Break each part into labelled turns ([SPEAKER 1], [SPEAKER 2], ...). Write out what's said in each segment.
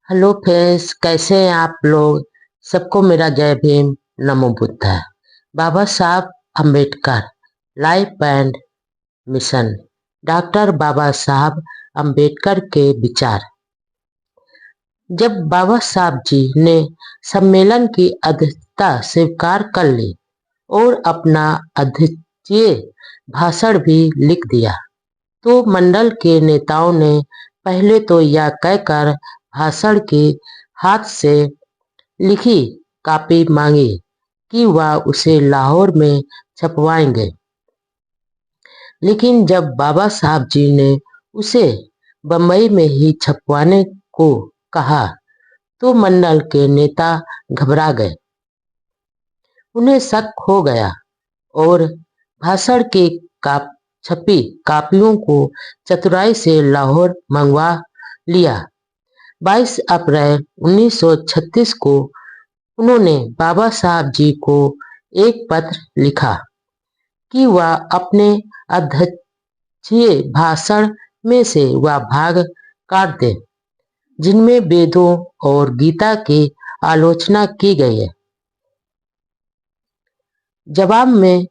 [SPEAKER 1] Hello friends, कैसे हैं आप लोग। सबको मेरा जय भीम, नमो Buddha. Baba Saheb Ambedkar life and mission. Doctor Baba Saheb Ambedkar के विचार। जब बाबा साहब जी ने सम्मेलन की अध्यक्षता स्वीकार कर ली और अपना अद्वितीय भाषण भी लिख दिया, तो मंडल के नेताओं ने पहले तो यह कहकर भाषण की हाथ से लिखी कॉपी मांगी कि वह उसे लाहौर में छपवाएंगे। लेकिन जब बाबा साहब जी ने उसे बम्बई में ही छपवाने को कहा, तो मंडल के नेता घबरा गए। उन्हें शक हो गया और भाषण की छपी कापियों को चतुराई से लाहौर मंगवा लिया। 22 अप्रैल 1936 को उन्होंने बाबा साहब जी को एक पत्र लिखा कि वह अपने अध्यक्षीय भाषण में से वह भाग काट दें जिनमें वेदों और गीता की आलोचना की गई है। जवाब में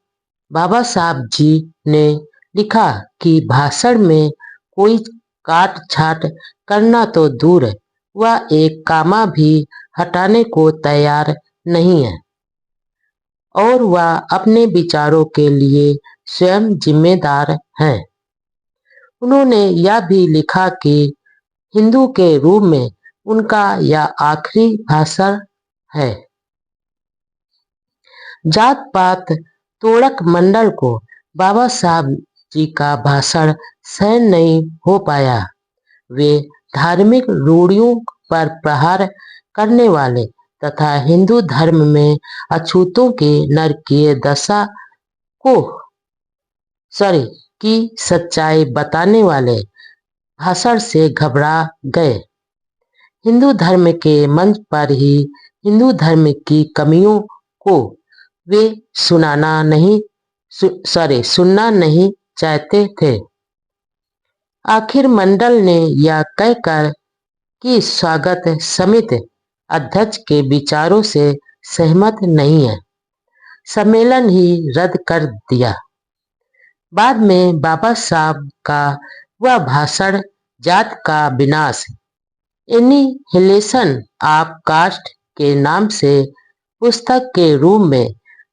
[SPEAKER 1] बाबा साहब जी ने लिखा कि भाषण में कोई काट छाट करना तो दूर है, वह एक कामा भी हटाने को तैयार नहीं है और वह अपने विचारों के लिए स्वयं जिम्मेदार हैं। उन्होंने यह भी लिखा कि हिंदू के रूप में उनका यह आखिरी भाषण है। जात पात तोड़क मंडल को बाबा साहब जी का भाषण सहन नहीं हो पाया। वे धार्मिक रूढ़ियों पर प्रहार करने वाले तथा हिंदू धर्म में अछूतों की नरकीय दशा को की सच्चाई बताने वाले भाषण से घबरा गए। हिंदू धर्म के मंच पर ही हिंदू धर्म की कमियों को वे सुनना नहीं चाहते थे। आखिर मंडल ने यह कहकर कि स्वागत समिति अध्यक्ष के विचारों से सहमत नहीं है, सम्मेलन ही रद्द कर दिया। बाद में बाबा साहब का वह भाषण जात का विनाश, एनिहिलेशन ऑफ कास्ट के नाम से पुस्तक के रूप में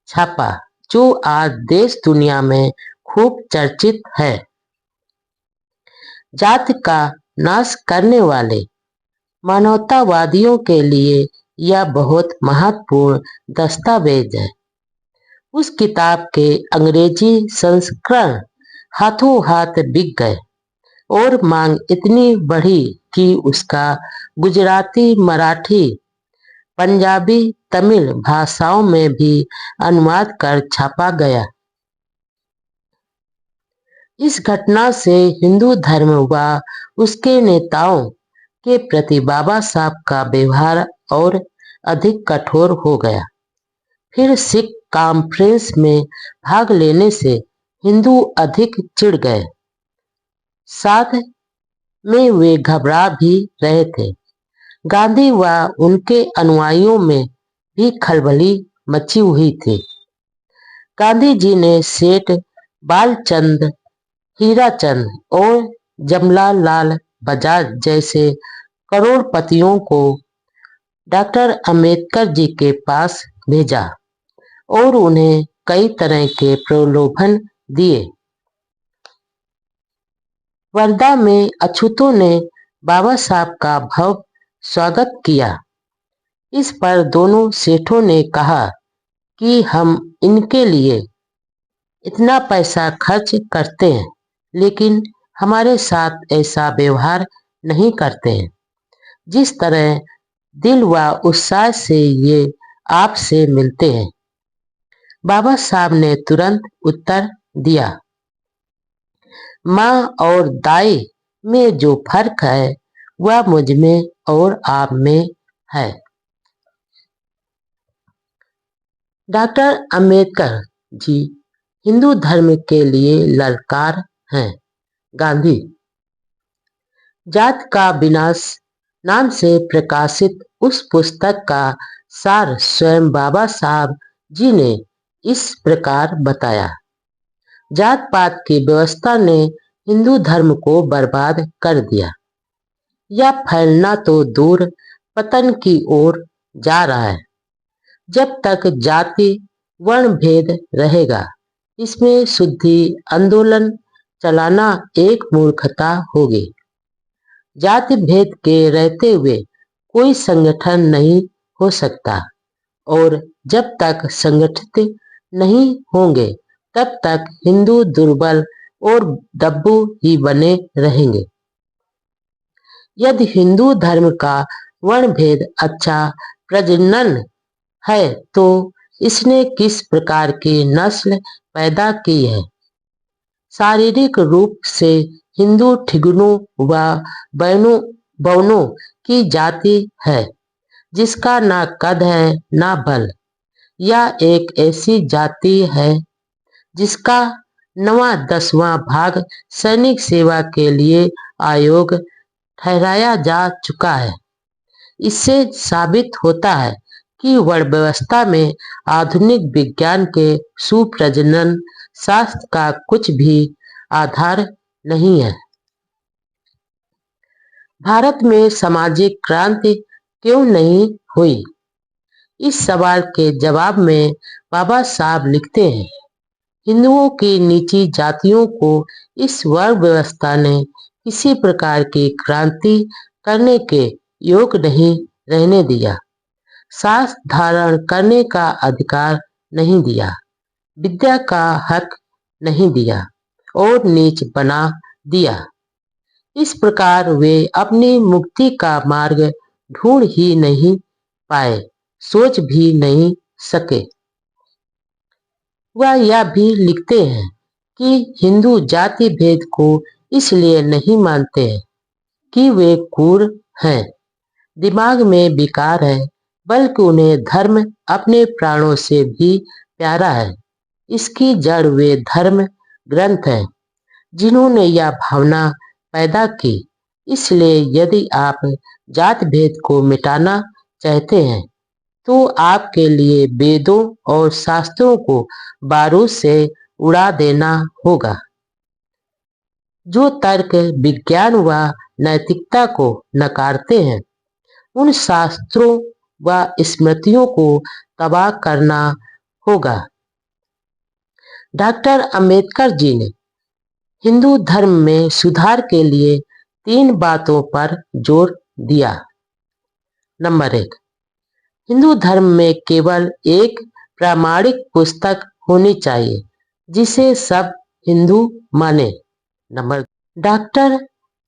[SPEAKER 1] छपा, जो आज देश दुनिया में खूब चर्चित है। जात का नाश करने वाले मानवतावादियों के लिए यह बहुत महत्वपूर्ण दस्तावेज है। उस किताब के अंग्रेजी संस्करण हाथों हाथ बिक गए और मांग इतनी बढ़ी कि उसका गुजराती, मराठी, पंजाबी, तमिल भाषाओं में भी अनुवाद कर छापा गया। इस घटना से हिंदू धर्म व उसके नेताओं के प्रति बाबा साहब का व्यवहार और अधिक कठोर हो गया। फिर सिख कॉन्फ्रेंस में भाग लेने से हिंदू अधिक चिढ़ गए। साथ में वे घबरा भी रहे थे। गांधी व उनके अनुयायियों में भी खलबली मची हुई थी। गांधी जी ने सेठ बालचंद, हीराचंद और जमनालाल बजाज जैसे करोड़पतियों को डॉक्टर अंबेडकर जी के पास भेजा और उन्हें कई तरह के प्रलोभन दिए। वर्धा में अछूतों ने बाबा साहब का भव्य स्वागत किया। इस पर दोनों सेठों ने कहा कि हम इनके लिए इतना पैसा खर्च करते हैं, लेकिन हमारे साथ ऐसा व्यवहार नहीं करते हैं जिस तरह दिल व उत्साह से ये आपसे मिलते हैं। बाबा साहब ने तुरंत उत्तर दिया, माँ और दाई में जो फर्क है वह मुझ में और आप में है। डॉक्टर अंबेडकर जी हिंदू धर्म के लिए ललकार हैं। गांधी, जात का विनाश नाम से प्रकाशित उस पुस्तक का सार स्वयं बाबा साहब जी ने इस प्रकार बताया। जात पात की व्यवस्था ने हिंदू धर्म को बर्बाद कर दिया। यह फैलना तो दूर, पतन की ओर जा रहा है। जब तक जाति वर्ण भेद रहेगा, इसमें शुद्धि आंदोलन चलाना एक मूर्खता होगी। जाति भेद के रहते हुए कोई संगठन नहीं हो सकता, और जब तक संगठित नहीं होंगे तब तक हिंदू दुर्बल और दब्बू ही बने रहेंगे। यदि हिंदू धर्म का वर्ण भेद अच्छा प्रजनन है तो इसने किस प्रकार की नस्ल पैदा की है। शारीरिक रूप से हिंदू ठिगुनों व बौनों की जाति है जिसका ना कद है ना बल। यह एक ऐसी जाति है जिसका 9वां-10वां भाग सैनिक सेवा के लिए आयोग ठहराया जा चुका है। इससे साबित होता है कि वर्ण व्यवस्था में आधुनिक विज्ञान के सुप्रजनन शास्त्र का कुछ भी आधार नहीं है। भारत में सामाजिक क्रांति क्यों नहीं हुई? इस सवाल के जवाब में बाबा साहब लिखते हैं, हिंदुओं की नीची जातियों को इस वर्ण व्यवस्था ने किसी प्रकार की क्रांति करने के योग नहीं रहने दिया। शास्त्र धारण करने का अधिकार नहीं दिया, विद्या का हक नहीं दिया और नीच बना दिया। इस प्रकार वे अपनी मुक्ति का मार्ग ढूंढ ही नहीं पाए, सोच भी नहीं सके। वह यह भी लिखते हैं कि हिंदू जाति भेद को इसलिए नहीं मानते हैं कि वे क्रूर हैं, दिमाग में विकार है, बल्कि उन्हें धर्म अपने प्राणों से भी प्यारा है। इसकी जड़ वे धर्म ग्रंथ हैं जिन्होंने यह भावना पैदा की। इसलिए यदि आप जात भेद को मिटाना चाहते हैं तो आपके लिए वेदों और शास्त्रों को बारूद से उड़ा देना होगा। जो तर्क विज्ञान व नैतिकता को नकारते हैं, उन शास्त्रों व स्मृतियों को तबाह करना होगा। डॉक्टर अंबेडकर जी ने हिंदू धर्म में सुधार के लिए 3 बातों पर जोर दिया। नंबर 1, हिंदू धर्म में केवल एक प्रामाणिक पुस्तक होनी चाहिए जिसे सब हिंदू माने। नंबर 2, डॉक्टर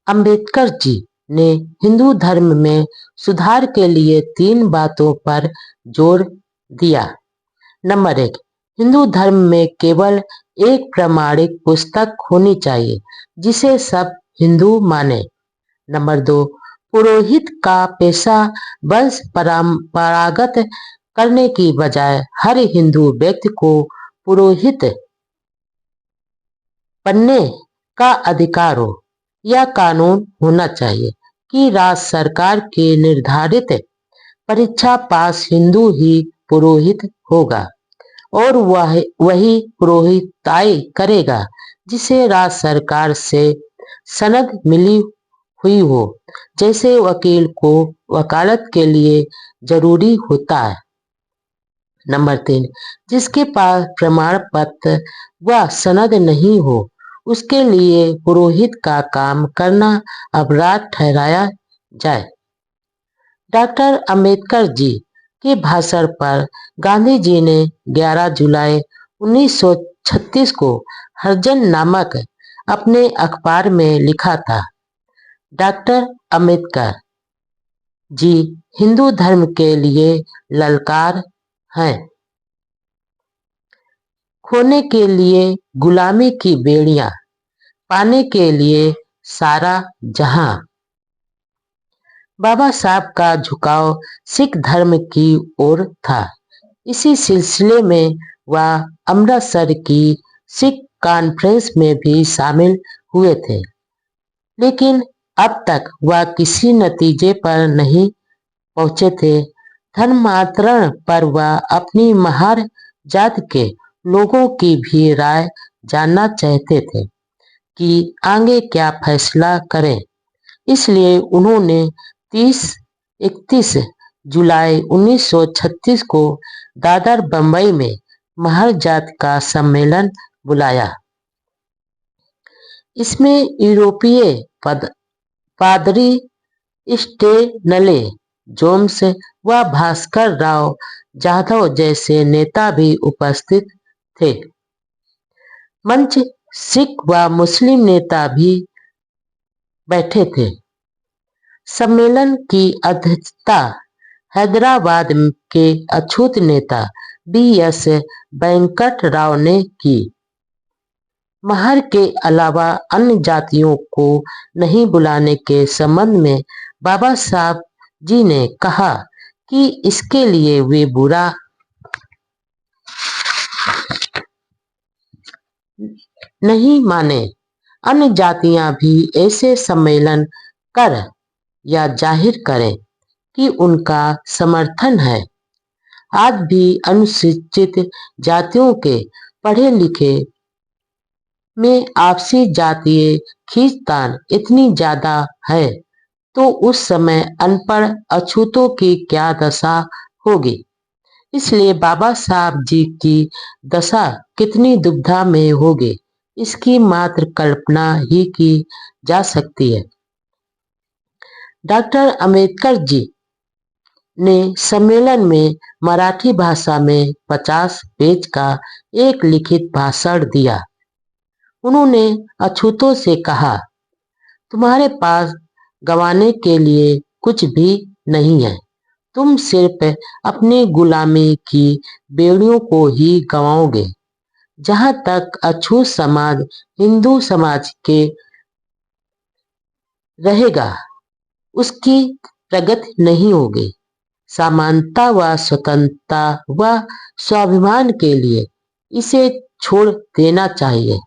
[SPEAKER 1] अंबेडकर जी ने हिंदू धर्म में सुधार के लिए 3 बातों पर जोर दिया। नंबर 1, हिंदू धर्म में केवल एक प्रामाणिक पुस्तक होनी चाहिए जिसे सब हिंदू माने। नंबर 2, पुरोहित का पेशा वंश परंपरागत करने की बजाय हर हिंदू व्यक्ति को पुरोहित बनने का अधिकार हो। यह कानून होना चाहिए कि राज्य सरकार की निर्धारित परीक्षा पास हिंदू ही पुरोहित होगा और वही पुरोहिताई करेगा जिसे राज्य सरकार से सनद मिली हुई हो, जैसे वकील को वकालत के लिए जरूरी होता है। नंबर 3, जिसके पास प्रमाण पत्र व सनद नहीं हो उसके लिए पुरोहित का काम करना अपराध ठहराया जाए। डॉक्टर अंबेडकर जी के भाषण पर गांधी जी ने 11 जुलाई 1936 को हरिजन नामक अपने अखबार में लिखा था, डॉक्टर अंबेडकर जी हिंदू धर्म के लिए ललकार हैं। खोने के लिए गुलामी की बेड़ियां, पाने के लिए सारा जहां। बाबा साहब का झुकाव सिख धर्म की ओर था। इसी सिलसिले में वह अमृतसर की सिख कॉन्फ्रेंस में भी शामिल हुए थे। लेकिन अब तक वह किसी नतीजे पर नहीं पहुंचे थे। धर्मांतरण पर वह अपनी महार जाति के लोगों की भी राय जानना चाहते थे कि आगे क्या फैसला करें। इसलिए उन्होंने 31 जुलाई 1936 को दादर बंबई में महार जाति का सम्मेलन बुलाया। इसमें यूरोपीय पादरी स्टेनले जोन्स व भास्कर राव जाधव जैसे नेता भी उपस्थित थे। मंच सिख व मुस्लिम नेता भी बैठे थे। सम्मेलन की अध्यक्षता हैदराबाद के अछूत नेता बी.एस. वेंकट राव ने की। महार के अलावा अन्य जातियों को नहीं बुलाने के संबंध में बाबा साहब जी ने कहा कि इसके लिए वे बुरा नहीं माने। अन्य जातियां भी ऐसे सम्मेलन कर या जाहिर करें कि उनका समर्थन है। आज भी अनुसूचित जातियों के पढ़े लिखे में आपसी जातीय खींचतान इतनी ज्यादा है तो उस समय अनपढ़ अछूतों की क्या दशा होगी। इसलिए बाबा साहब जी की दशा कितनी दुविधा में होगी, इसकी मात्र कल्पना ही की जा सकती है। डॉक्टर अम्बेडकर जी ने सम्मेलन में मराठी भाषा में 50 पेज का एक लिखित भाषण दिया। उन्होंने अछूतों से कहा, तुम्हारे पास गंवाने के लिए कुछ भी नहीं है। तुम सिर्फ अपनी गुलामी की बेड़ियों को ही गंवाओगे। जहां तक अछूत समाज हिंदू समाज के रहेगा, उसकी प्रगति नहीं होगी। समानता व स्वतंत्रता व स्वाभिमान के लिए इसे छोड़ देना चाहिए।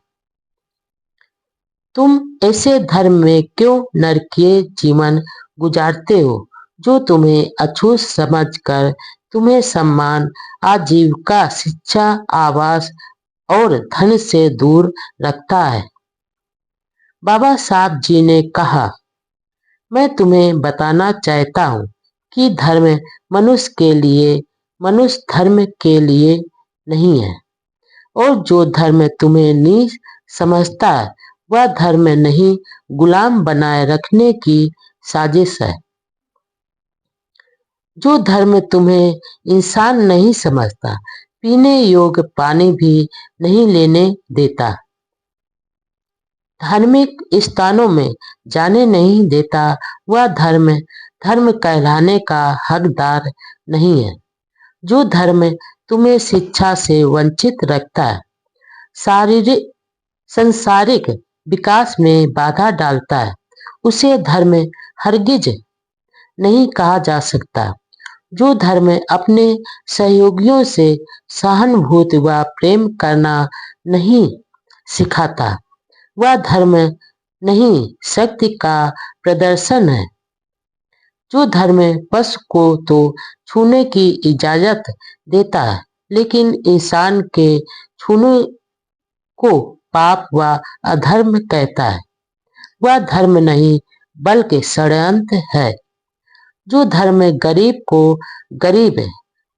[SPEAKER 1] तुम ऐसे धर्म में क्यों नरकीय जीवन गुजारते हो जो तुम्हें अछूत समझकर तुम्हें सम्मान, आजीविका, शिक्षा, आवास और धन से दूर रखता है। बाबा साहब जी ने कहा, मैं तुम्हें बताना चाहता हूँ कि धर्म मनुष्य के लिए, मनुष्य धर्म के लिए नहीं है। और जो धर्म तुम्हें नीच समझता है वह धर्म नहीं, गुलाम बनाए रखने की साजिश है। जो धर्म तुम्हें इंसान नहीं समझता, पीने योग्य पानी भी नहीं लेने देता, धार्मिक स्थानों में जाने नहीं देता, वह धर्म धर्म कहलाने का हकदार नहीं है। जो धर्म तुम्हें शिक्षा से वंचित रखता है, शारीरिक संसारिक विकास में बाधा डालता है, उसे धर्म हरगिज नहीं कहा जा सकता। जो धर्म अपने सहयोगियों से सहानुभूति व प्रेम करना नहीं सिखाता, वह धर्म नहीं, शक्ति का प्रदर्शन है। जो धर्म पशु को तो छूने की इजाजत देता है, लेकिन इंसान के छूने को पाप व अधर्म कहता है, वह धर्म नहीं बल्कि षड्यंत्र है। जो धर्म गरीब को गरीब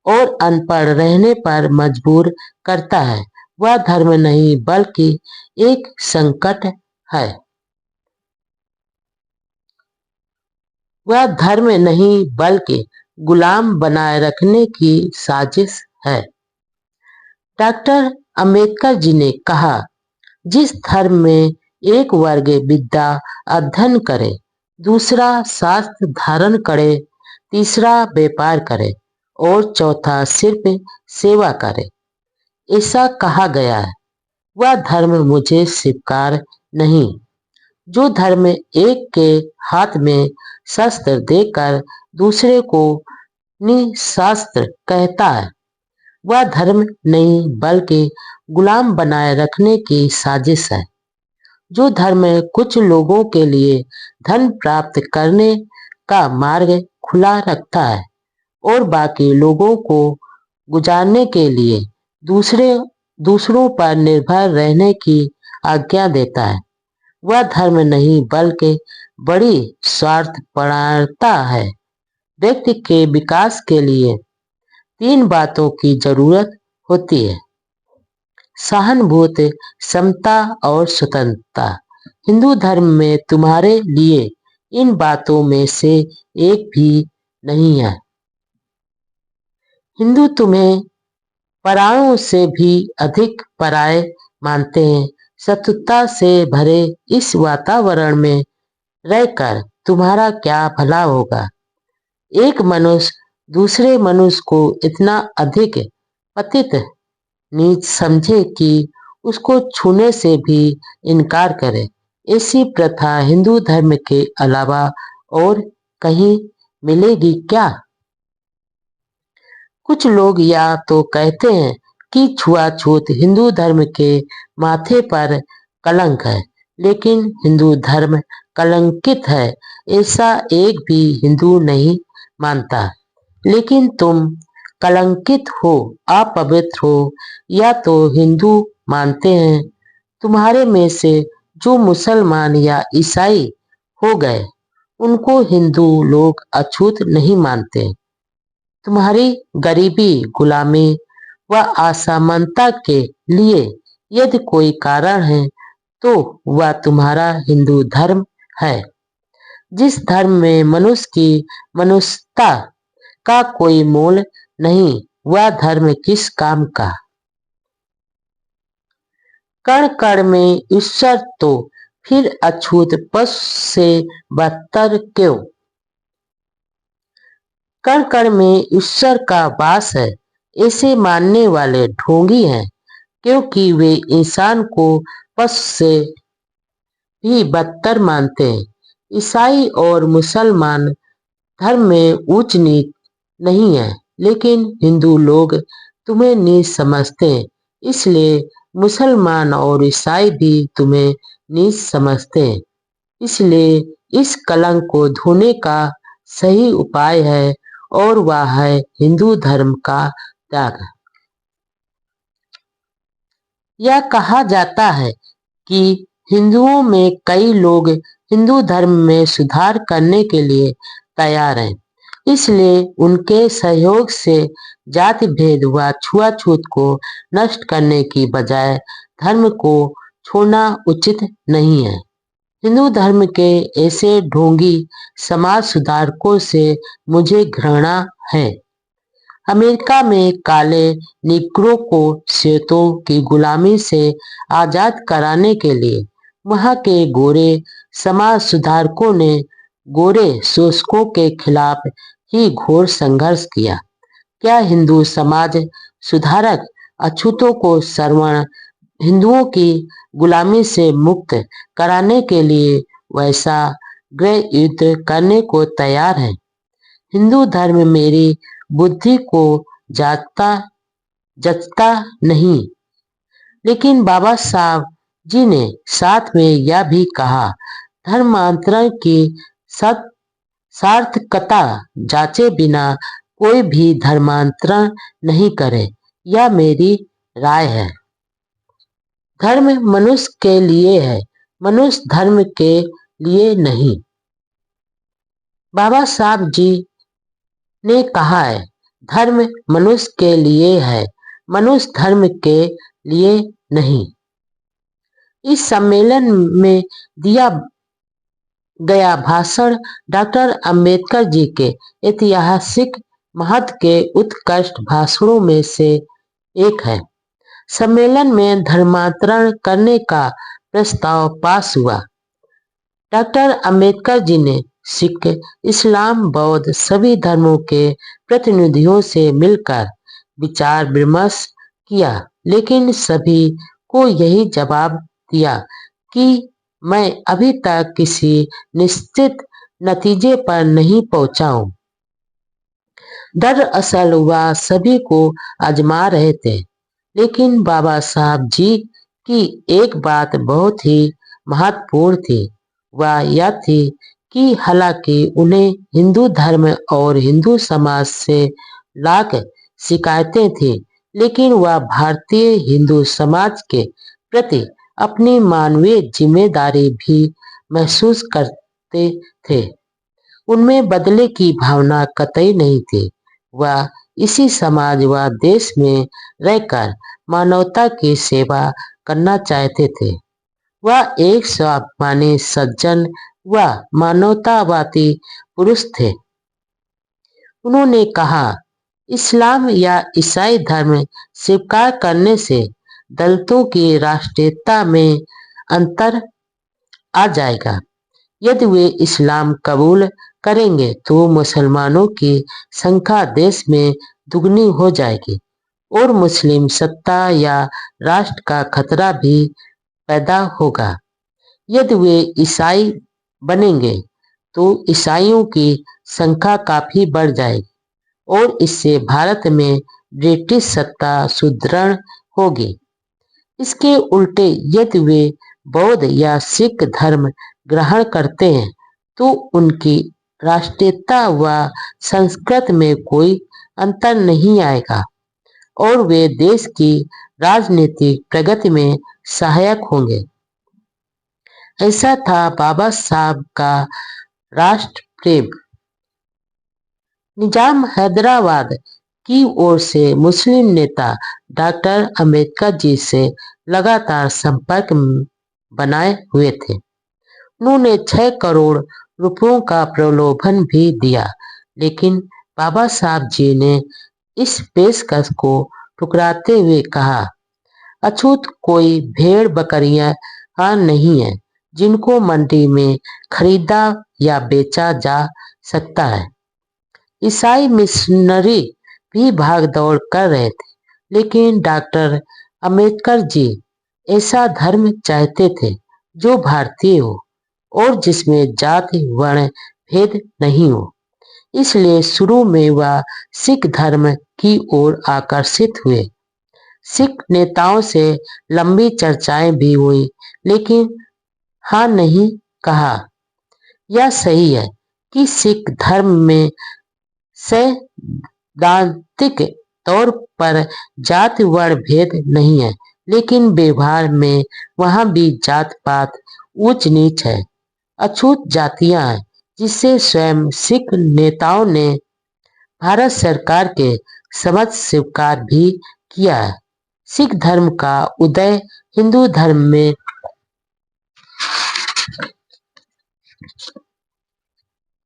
[SPEAKER 1] और अनपढ़ रहने पर मजबूर करता है, वह धर्म नहीं बल्कि एक संकट है। वह धर्म नहीं बल्कि गुलाम बनाए रखने की साजिश है। डॉक्टर अम्बेडकर जी ने कहा, जिस धर्म में एक वर्ग विद्या अध्ययन करे, दूसरा शास्त्र धारण करे, तीसरा व्यापार करे और चौथा सिर्फ सेवा करे, ऐसा कहा गया है, वह धर्म मुझे स्वीकार नहीं। जो धर्म एक के हाथ में शस्त्र देकर दूसरे को निशस्त्र कहता है, वह धर्म नहीं बल्कि गुलाम बनाए रखने की साजिश है। जो धर्म कुछ लोगों के लिए धन प्राप्त करने का मार्ग खुला रखता है और बाकी लोगों को गुजारने के लिए दूसरों पर निर्भर रहने की आज्ञा देता है, वह धर्म नहीं बल्कि बड़ी स्वार्थपरता है। व्यक्ति के विकास के लिए 3 बातों की जरूरत होती है: सहानुभूति, समता और स्वतंत्रता। हिंदू धर्म में तुम्हारे लिए इन बातों में से एक भी नहीं है। हिंदू तुम्हें परायों से भी अधिक पराये मानते हैं। शत्रुता से भरे इस वातावरण में रहकर तुम्हारा क्या भला होगा? एक मनुष्य दूसरे मनुष्य को इतना अधिक पतित नीच समझे कि उसको छूने से भी इनकार करे, ऐसी प्रथा हिंदू धर्म के अलावा और कहीं मिलेगी क्या? कुछ लोग या तो कहते हैं कि छुआछूत हिंदू धर्म के माथे पर कलंक है, लेकिन हिंदू धर्म कलंकित है ऐसा एक भी हिंदू नहीं मानता। लेकिन तुम कलंकित हो, अपवित्र हो, या तो हिंदू मानते हैं। तुम्हारे में से जो मुसलमान या ईसाई हो गए, उनको हिंदू लोग अछूत नहीं मानते। तुम्हारी गरीबी, गुलामी व असमानता के लिए यदि कोई कारण है, तो वह तुम्हारा हिंदू धर्म है। जिस धर्म में मनुष्य की मनुष्यता का कोई मोल नहीं, वह धर्म किस काम का? कण कण में ईश्वर तो फिर अछूत पशु से बदतर क्यों? कण कण में ईश्वर का वास है, ऐसे मानने वाले ढोंगी हैं, क्योंकि वे इंसान को पशु से भी बदतर मानते हैं। ईसाई और मुसलमान धर्म में ऊंच नीच नहीं है, लेकिन हिंदू लोग तुम्हें नीच समझते हैं, इसलिए मुसलमान और ईसाई भी तुम्हें नीच समझते हैं। इसलिए इस कलंक को धोने का सही उपाय है, और वह है हिंदू धर्म का त्याग। यह कहा जाता है कि हिंदुओं में कई लोग हिंदू धर्म में सुधार करने के लिए तैयार हैं, इसलिए उनके सहयोग से जाति भेद व छुआछूत को नष्ट करने की बजाय धर्म को छोड़ना उचित नहीं है। हिंदू धर्म के ऐसे ढोंगी समाज सुधारकों से मुझे घृणा है। अमेरिका में काले निग्रो को श्वेतों की गुलामी से आजाद कराने के लिए वहां के गोरे समाज सुधारकों ने गोरे शोषकों के खिलाफ ही घोर संघर्ष किया। क्या हिंदू समाज सुधारक अछूतों को सवर्ण हिंदुओं की गुलामी से मुक्त कराने के लिए वैसा गृह युद्ध करने को तैयार है? हिंदू धर्म मेरी बुद्धि को जचता नहीं, लेकिन बाबा साहब जी ने साथ में यह भी कहा, धर्मांतरण की सार्थकता जांचे बिना कोई भी धर्मांतरण नहीं करे। यह मेरी राय है। धर्म मनुष्य के लिए है, मनुष्य धर्म के लिए नहीं। बाबा साहब जी ने कहा है, धर्म मनुष्य के लिए है, मनुष्य धर्म के लिए नहीं। इस सम्मेलन में दिया गया भाषण डॉक्टर अंबेडकर जी के ऐतिहासिक महत्व के उत्कृष्ट भाषणों में से एक है। सम्मेलन में धर्मांतरण करने का प्रस्ताव पास हुआ। डॉक्टर अंबेडकर जी ने सिख, इस्लाम, बौद्ध सभी धर्मों के प्रतिनिधियों से मिलकर विचार विमर्श किया, लेकिन सभी को यही जवाब दिया कि मैं अभी तक किसी निश्चित नतीजे पर नहीं पहुंचा हूं। दरअसल वह सभी को आजमा रहे थे, लेकिन बाबा साहब जी की एक बात बहुत ही महत्वपूर्ण थी वह यह थी कि हालांकि उन्हें हिंदू धर्म और हिंदू समाज से लाख शिकायतें थी, लेकिन वह भारतीय हिंदू समाज के प्रति अपनी मानवीय जिम्मेदारी भी महसूस करते थे। उनमें बदले की भावना कतई नहीं थी। वह इसी समाज व देश में रहकर मानवता की सेवा करना चाहते थे। वह एक स्वाभिमानी सज्जन व मानवतावादी पुरुष थे। उन्होंने कहा, इस्लाम या ईसाई धर्म स्वीकार करने से दलितों की राष्ट्रीयता में अंतर आ जाएगा। यदि वे इस्लाम कबूल करेंगे तो मुसलमानों की संख्या देश में दुगनी हो जाएगी और मुस्लिम सत्ता या राष्ट्र का खतरा भी पैदा होगा। यदि वे ईसाई बनेंगे तो ईसाइयों की संख्या काफी बढ़ जाएगी और इससे भारत में ब्रिटिश सत्ता सुदृढ़ होगी। इसके उल्टे यदि वे बौद्ध या सिख धर्म ग्रहण करते हैं तो उनकी राष्ट्रीयता व संस्कृति में कोई अंतर नहीं आएगा और वे देश की राजनीतिक प्रगति में सहायक होंगे। ऐसा था बाबा साहब का राष्ट्र प्रेम। निजाम हैदराबाद की ओर से मुस्लिम नेता डॉक्टर अंबेडकर जी से लगातार संपर्क बनाए हुए थे। उन्होंने 6 करोड़ रुपयों का प्रलोभन भी दिया, लेकिन बाबा साहब जी ने इस पेशकश को ठुकराते हुए कहा, अछूत कोई भेड़ बकरियां नहीं है जिनको मंडी में खरीदा या बेचा जा सकता है। ईसाई मिशनरी भी भाग दौड़ कर रहे थे, लेकिन डॉक्टर अंबेडकर जी ऐसा धर्म चाहते थे जो भारतीय हो और जिसमें जाति वर्ण भेद नहीं हो। इसलिए शुरू में वह सिख धर्म की ओर आकर्षित हुए। सिख नेताओं से लंबी चर्चाएं भी हुई, लेकिन हाँ नहीं कहा। यह सही है कि सिख धर्म में सैद्धांतिक तौर पर जाति वर्ण भेद नहीं है, लेकिन व्यवहार में वहां भी जात पात ऊंच नीच है, अछूत जातियां हैं, जिससे स्वयं सिख नेताओं ने भारत सरकार के समक्ष स्वीकार भी किया है। सिख धर्म का उदय हिंदू धर्म में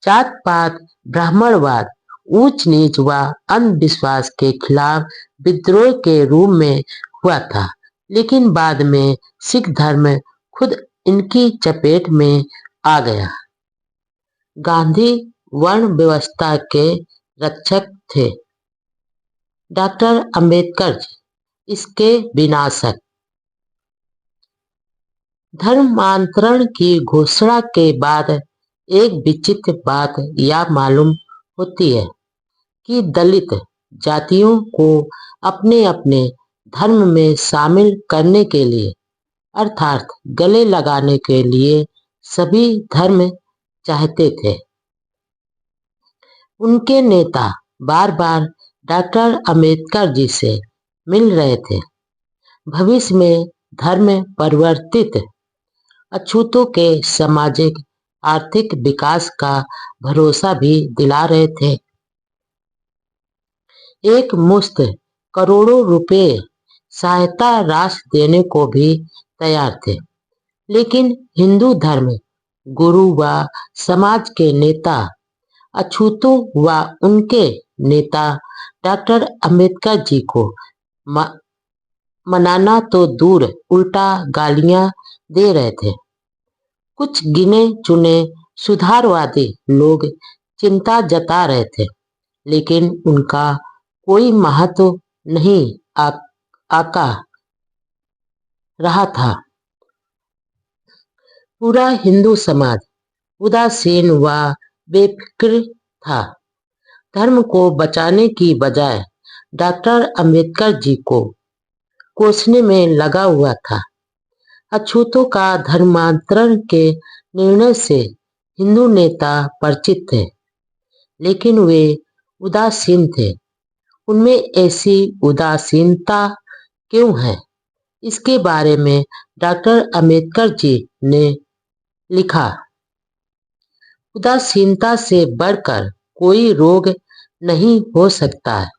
[SPEAKER 1] जात पात, ब्राह्मणवाद, ऊंच नीच व अंधविश्वास के खिलाफ विद्रोह के रूप में हुआ था, लेकिन बाद में सिख धर्म खुद इनकी चपेट में आ गया। गांधी वर्ण व्यवस्था के रक्षक थे, डॉक्टर अंबेडकर इसके विनाशक। धर्मांतरण की घोषणा के बाद एक विचित्र बात यह मालूम होती है कि दलित जातियों को अपने अपने धर्म में शामिल करने के लिए अर्थात गले लगाने के लिए सभी धर्म चाहते थे। उनके नेता बार बार डॉक्टर अंबेडकर जी से मिल रहे थे, भविष्य में धर्म परिवर्तित अछूतों के सामाजिक आर्थिक विकास का भरोसा भी दिला रहे थे। एक मुश्त करोड़ों रुपए सहायता राशि देने को भी तैयार थे, लेकिन हिंदू धर्म गुरु व समाज के नेता अछूतों व उनके नेता डॉक्टर अंबेडकर जी को मनाना तो दूर उल्टा गालियां दे रहे थे। कुछ गिने चुने सुधारवादी लोग चिंता जता रहे थे, लेकिन उनका कोई महत्व नहीं आका रहा था। पूरा हिंदू समाज उदासीन व बेफिक्र था। धर्म को बचाने की बजाय डॉक्टर अंबेडकर जी को कोसने में लगा हुआ था। अछूतों का धर्मांतरण के निर्णय से हिंदू नेता परिचित थे, लेकिन वे उदासीन थे। उनमें ऐसी उदासीनता क्यों है, इसके बारे में डॉक्टर अंबेडकर जी ने लिखा, उदासीनता से बढ़कर कोई रोग नहीं हो सकता है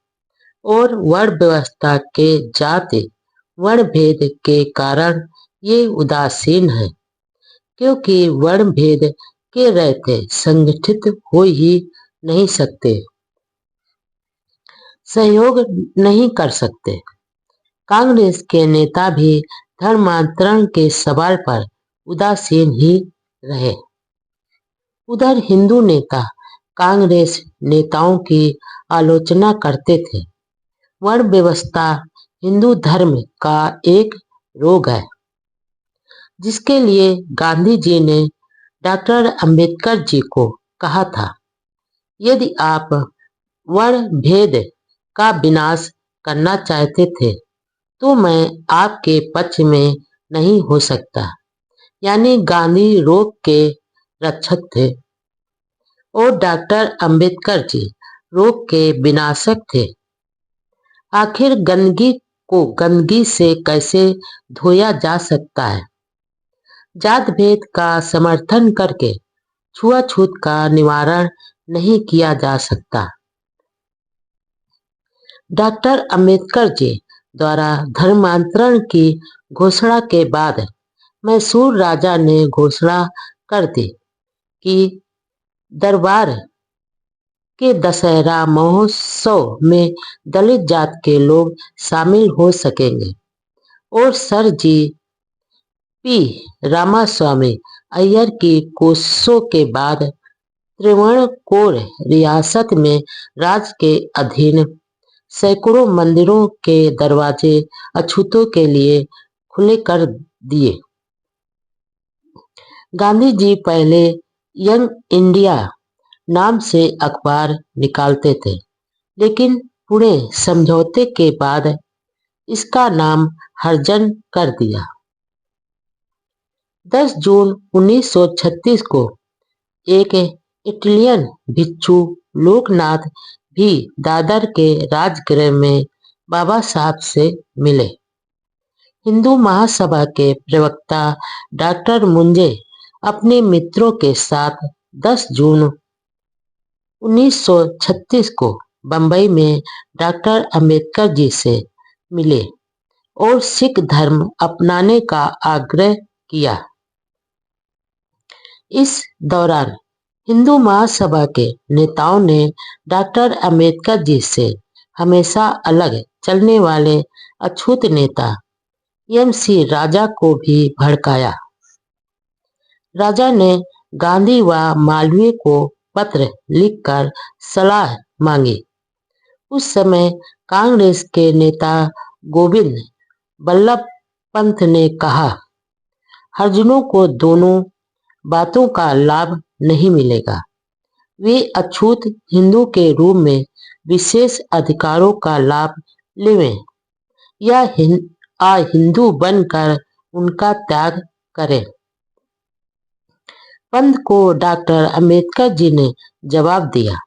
[SPEAKER 1] और वर्ण व्यवस्था के जाति वर्ण भेद के कारण ये उदासीन है, क्योंकि वर्ण भेद के रहते संगठित हो ही नहीं सकते, सहयोग नहीं कर सकते। कांग्रेस के नेता भी धर्मांतरण के सवाल पर उदासीन ही रहे। उधर हिंदू नेता कांग्रेस नेताओं की आलोचना करते थे। वर्ण व्यवस्था हिंदू धर्म का एक रोग है, जिसके लिए गांधी जी ने डॉक्टर अंबेडकर जी को कहा था, यदि आप वर्ण भेद का विनाश करना चाहते थे तो मैं आपके पक्ष में नहीं हो सकता। यानी गांधी रोग के रक्षक थे और डॉक्टर अंबेडकर जी रोग के विनाशक थे। आखिर गंदगी को गंदगी से कैसे धोया जा सकता है? जात भेद का समर्थन करके छुआछूत का निवारण नहीं किया जा सकता। डॉक्टर अंबेडकर जी द्वारा धर्मांतरण की घोषणा के बाद मैसूर राजा ने घोषणा कर दी कि दरबार के दशहरा महोत्सव में दलित जात के लोग शामिल हो सकेंगे और sir G P Ramaswami Iyer की कोशिशों के बाद त्रिवणकोर रियासत में राज के अधीन सैकड़ों मंदिरों के दरवाजे अछूतों के लिए खुले कर दिए। गांधी जी पहले यंग इंडिया नाम से अखबार निकालते थे, लेकिन पुणे समझौते के बाद इसका नाम हरिजन कर दिया। 10 जून 1936 को एक इटालियन भिक्षु लोकनाथ भी दादर के राजगृह में बाबा साहब से मिले। हिंदू महासभा के प्रवक्ता डॉक्टर मुंजे अपने मित्रों के साथ 10 जून 1936 को बंबई में डॉक्टर अंबेडकर जी से मिले और सिख धर्म अपनाने का आग्रह किया। इस दौरान हिंदू महासभा के नेताओं ने डॉक्टर अंबेडकर जी से हमेशा अलग चलने वाले अछूत नेता एम.सी. राजा को भी भड़काया। राजा ने गांधी व मालवीय को पत्र लिखकर सलाह मांगी। उस समय कांग्रेस के नेता गोविंद बल्लभ पंत ने कहा, हरिजनों को दोनों बातों का लाभ नहीं मिलेगा। वे अछूत हिंदू के रूप में विशेष अधिकारों का लाभ लेवें या हिंदू बनकर उनका त्याग करें। पंत को डॉक्टर अंबेडकर जी ने जवाब दिया,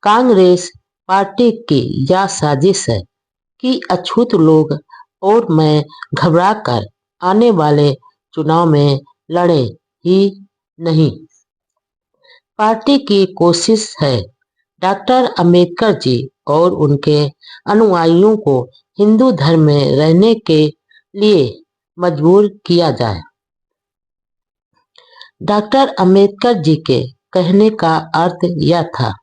[SPEAKER 1] कांग्रेस पार्टी की यह साजिश है कि अछूत लोग और मैं घबराकर आने वाले चुनाव में लड़े ही नहीं। पार्टी की कोशिश है डॉक्टर अंबेडकर जी और उनके अनुयायियों को हिंदू धर्म में रहने के लिए मजबूर किया जाए। डॉक्टर अंबेडकर जी के कहने का अर्थ यह था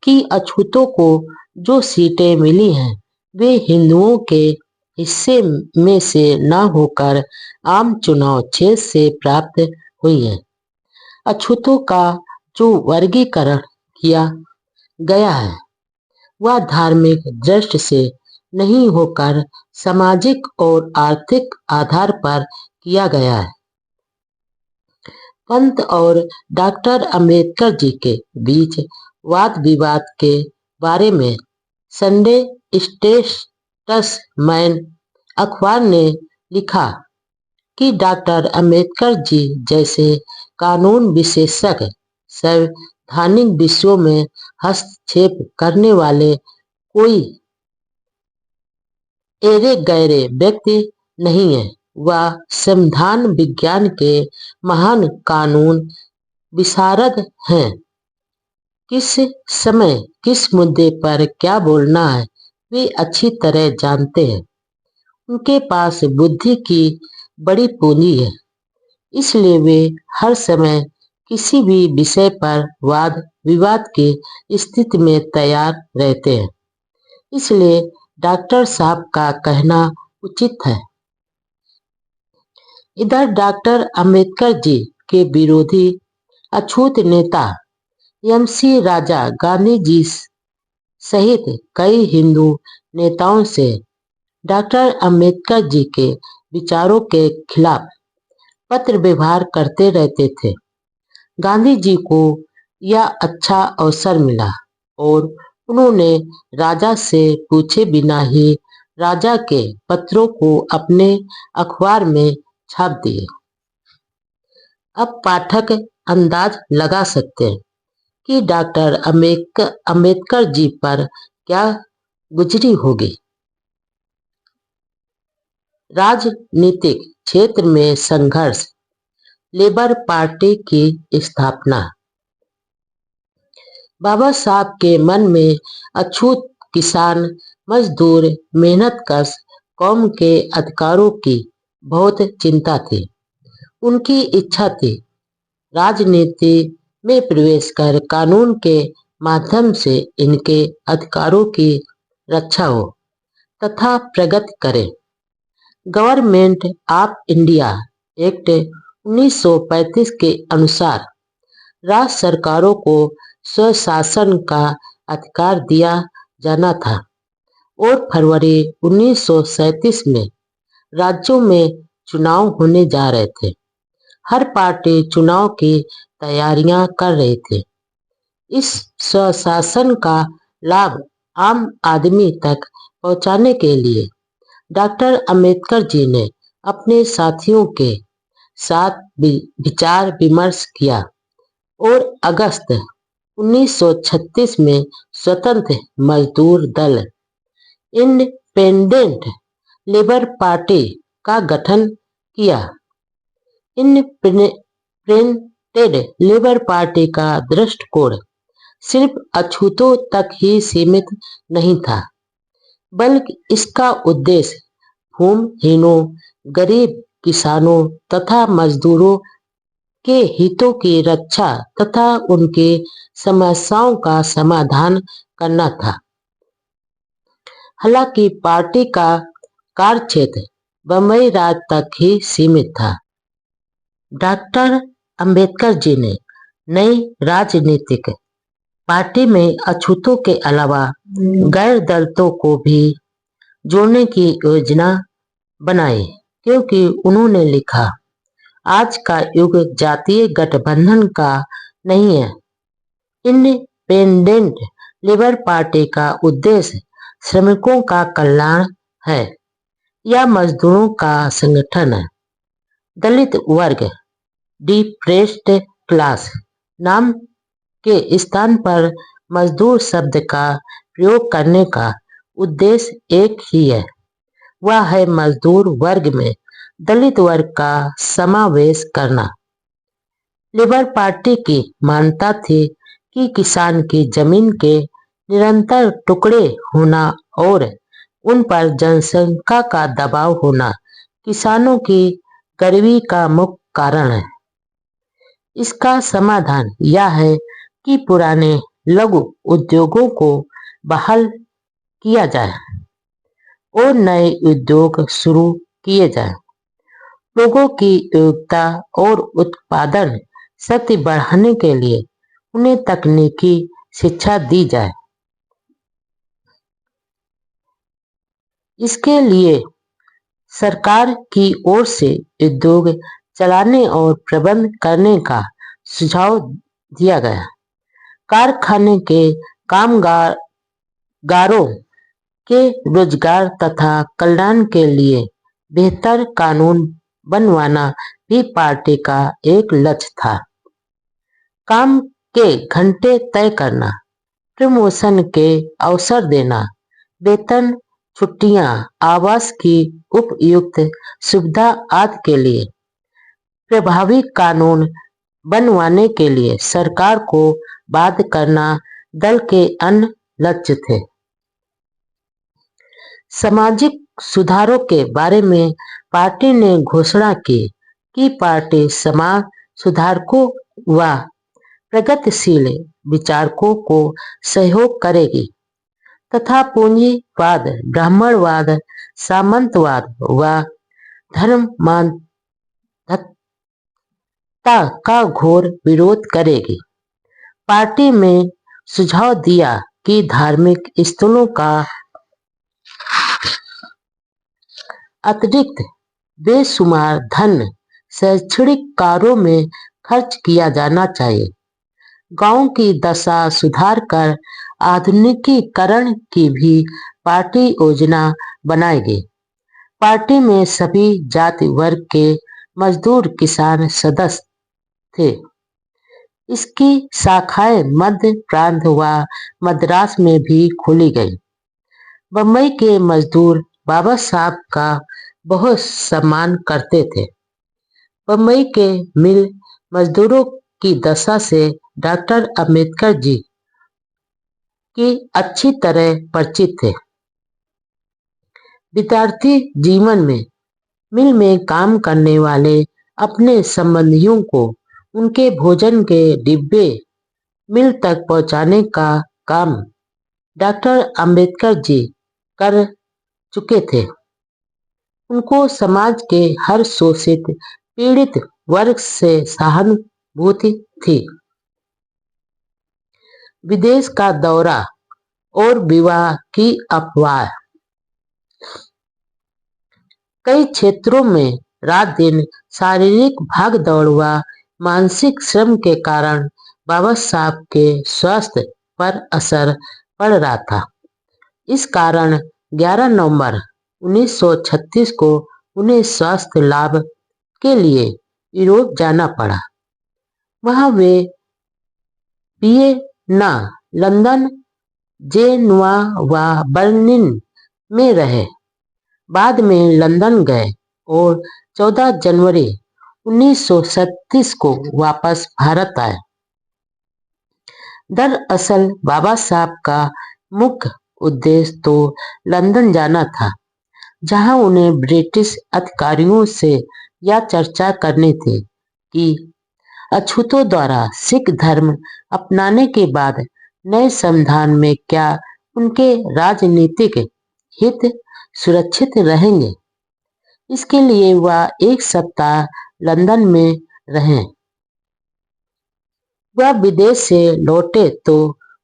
[SPEAKER 1] कि अछूतों को जो सीटें मिली हैं वे हिंदुओं के हिस्से में से न होकर आम चुनाव क्षेत्र से प्राप्त हुई हैं। अछूतों का जो वर्गीकरण किया गया है वह धार्मिक दृष्टि से नहीं होकर सामाजिक और आर्थिक आधार पर किया गया है। पंत और डॉक्टर अंबेडकर जी के बीच वाद विवाद के बारे में संडे स्टेट्समैन अखबार ने लिखा कि डॉक्टर अंबेडकर जी जैसे कानून विशेषज्ञ संवैधानिक विषयों में हस्तक्षेप करने वाले कोई एरे गैरे व्यक्ति नहीं है। वह संविधान विज्ञान के महान कानून विशारद हैं। किस समय किस मुद्दे पर क्या बोलना है वे अच्छी तरह जानते हैं। उनके पास बुद्धि की बड़ी पूंजी है, इसलिए वे हर समय किसी भी विषय पर वाद विवाद की स्थिति में तैयार रहते हैं। इसलिए डॉक्टर साहब का कहना उचित है। इधर डॉक्टर अंबेडकर जी के विरोधी अछूत नेता एम.सी. राजा गांधी जी सहित कई हिंदू नेताओं से डॉक्टर अंबेडकर जी के विचारों के खिलाफ पत्र व्यवहार करते रहते थे। गांधी जी को यह अच्छा अवसर मिला और उन्होंने राजा से पूछे बिना ही राजा के पत्रों को अपने अखबार में छाप दिए। अब पाठक अंदाज लगा सकते हैं कि डॉक्टर अंबेडकर जी पर क्या गुजरी होगी। राजनीतिक क्षेत्र में संघर्ष, लेबर पार्टी की स्थापना। बाबा साहब के मन में अछूत किसान, मजदूर, मेहनतकश कौम के अधिकारों की बहुत चिंता थी। उनकी इच्छा थी राजनीति में प्रवेश कर कानून के माध्यम से इनके अधिकारों की रक्षा हो तथा प्रगति करे। गवर्नमेंट ऑफ इंडिया एक्ट 1935 के अनुसार राज्य सरकारों को स्वशासन का अधिकार दिया जाना था और फरवरी 1937 में राज्यों में चुनाव होने जा रहे थे। हर पार्टी चुनाव की तैयारियां कर रही थी। इस स्वशासन का लाभ आम आदमी तक पहुंचाने के लिए डॉक्टर अंबेडकर जी ने अपने साथियों के साथ विचार विमर्श किया और अगस्त 1936 में स्वतंत्र मजदूर दल इंडिपेंडेंट लेबर पार्टी का गठन किया। इंडिपेंडेंट लेबर पार्टी का दृष्टिकोण सिर्फ अछूतों तक ही सीमित नहीं था, बल्कि इसका उद्देश्य भूमिहीनों, गरीब किसानों तथा मजदूरों के हितों की रक्षा तथा उनकी समस्याओं का समाधान करना था। हालांकि पार्टी का कार्यक्षेत्र बंबई राज्य तक ही सीमित था। डॉक्टर अंबेडकर जी ने नई राजनीतिक पार्टी में अछूतों के अलावा गैर दलितों को भी जोड़ने की योजना बनाई, क्योंकि उन्होंने लिखा, आज का युग जातीय गठबंधन का नहीं है। इंडिपेंडेंट लेबर पार्टी का उद्देश्य श्रमिकों का कल्याण है या मजदूरों का संगठन है। दलित वर्ग डिप्रेस्ड क्लास नाम के स्थान पर मजदूर शब्द का प्रयोग करने का उद्देश्य एक ही है, वह है मजदूर वर्ग में दलित वर्ग का समावेश करना। लेबर पार्टी की मान्यता थी कि किसान की जमीन के निरंतर टुकड़े होना और उन पर जनसंख्या का दबाव होना किसानों की गरीबी का मुख्य कारण है। इसका समाधान यह है कि पुराने लघु उद्योगों को बहाल किया जाए और नए उद्योग शुरू किए जाएं। लोगों की योग्यता और उत्पादन शक्ति बढ़ाने के लिए उन्हें तकनीकी शिक्षा दी जाए। इसके लिए सरकार की ओर से उद्योग चलाने और प्रबंध करने का सुझाव दिया गया। कारखाने के कामगारों के रोजगार तथा कल्याण के लिए बेहतर कानून बनवाना भी पार्टी का एक लक्ष्य था। काम के घंटे तय करना, प्रमोशन के अवसर देना, वेतन, छुट्टियां, आवास की उपयुक्त सुविधा आदि के लिए प्रभावी कानून बनवाने के लिए सरकार को बाध्य करना दल के अन्य लक्ष्य थे। सामाजिक सुधारों के बारे में पार्टी ने घोषणा की कि पार्टी समाज सुधारकों व प्रगतिशील विचारकों को सहयोग करेगी तथा पूंजीवाद, ब्राह्मणवाद, सामंतवाद व धर्मांधता का घोर विरोध करेगी। पार्टी में सुझाव दिया कि धार्मिक स्थलों का अतिरिक्त बेशुमार धन शैक्षणिक कार्यों में खर्च किया जाना चाहिए। गांव की दशा सुधार कर आधुनिकीकरण की भी पार्टी योजना बनाएगी। पार्टी में सभी जाति वर्ग के मजदूर किसान सदस्य थे। इसकी शाखाएं मध्य प्रांत व मद्रास में भी खोली गई। बम्बई के मजदूर बाबा साहब का बहुत सम्मान करते थे। बम्बई के मिल मजदूरों की दशा से डॉक्टर अंबेडकर जी की अच्छी तरह परिचित थे। विद्यार्थी जीवन में मिल में काम करने वाले अपने संबंधियों को उनके भोजन के डिब्बे मिल तक पहुंचाने का काम डॉक्टर अंबेडकर जी कर चुके थे। उनको समाज के हर शोषित पीड़ित वर्ग से सहानुभूति थी। विदेश का दौरा और विवाह की अफवाह। कई क्षेत्रों में रात दिन शारीरिक भागदौड़ व मानसिक श्रम के कारण बाबा साहब के स्वास्थ्य पर असर पड़ रहा था। इस कारण 11 नवंबर 1936 को उन्हें स्वास्थ्य लाभ के लिए यूरोप जाना पड़ा। वहां वे वियना, लंदन, जेनुआ व बर्लिन में रहे। बाद में लंदन गए और 14 जनवरी 1937 को वापस भारत आए। दरअसल बाबा साहब का मुख्य उद्देश्य तो लंदन जाना था, जहां उन्हें ब्रिटिश अधिकारियों से यह चर्चा करनी थी कि अछूतों द्वारा सिख धर्म अपनाने के बाद नए संविधान में क्या उनके राजनीतिक हित सुरक्षित रहेंगे। इसके लिए वह 1 सप्ताह लंदन में रहे। वह विदेश से लौटे तो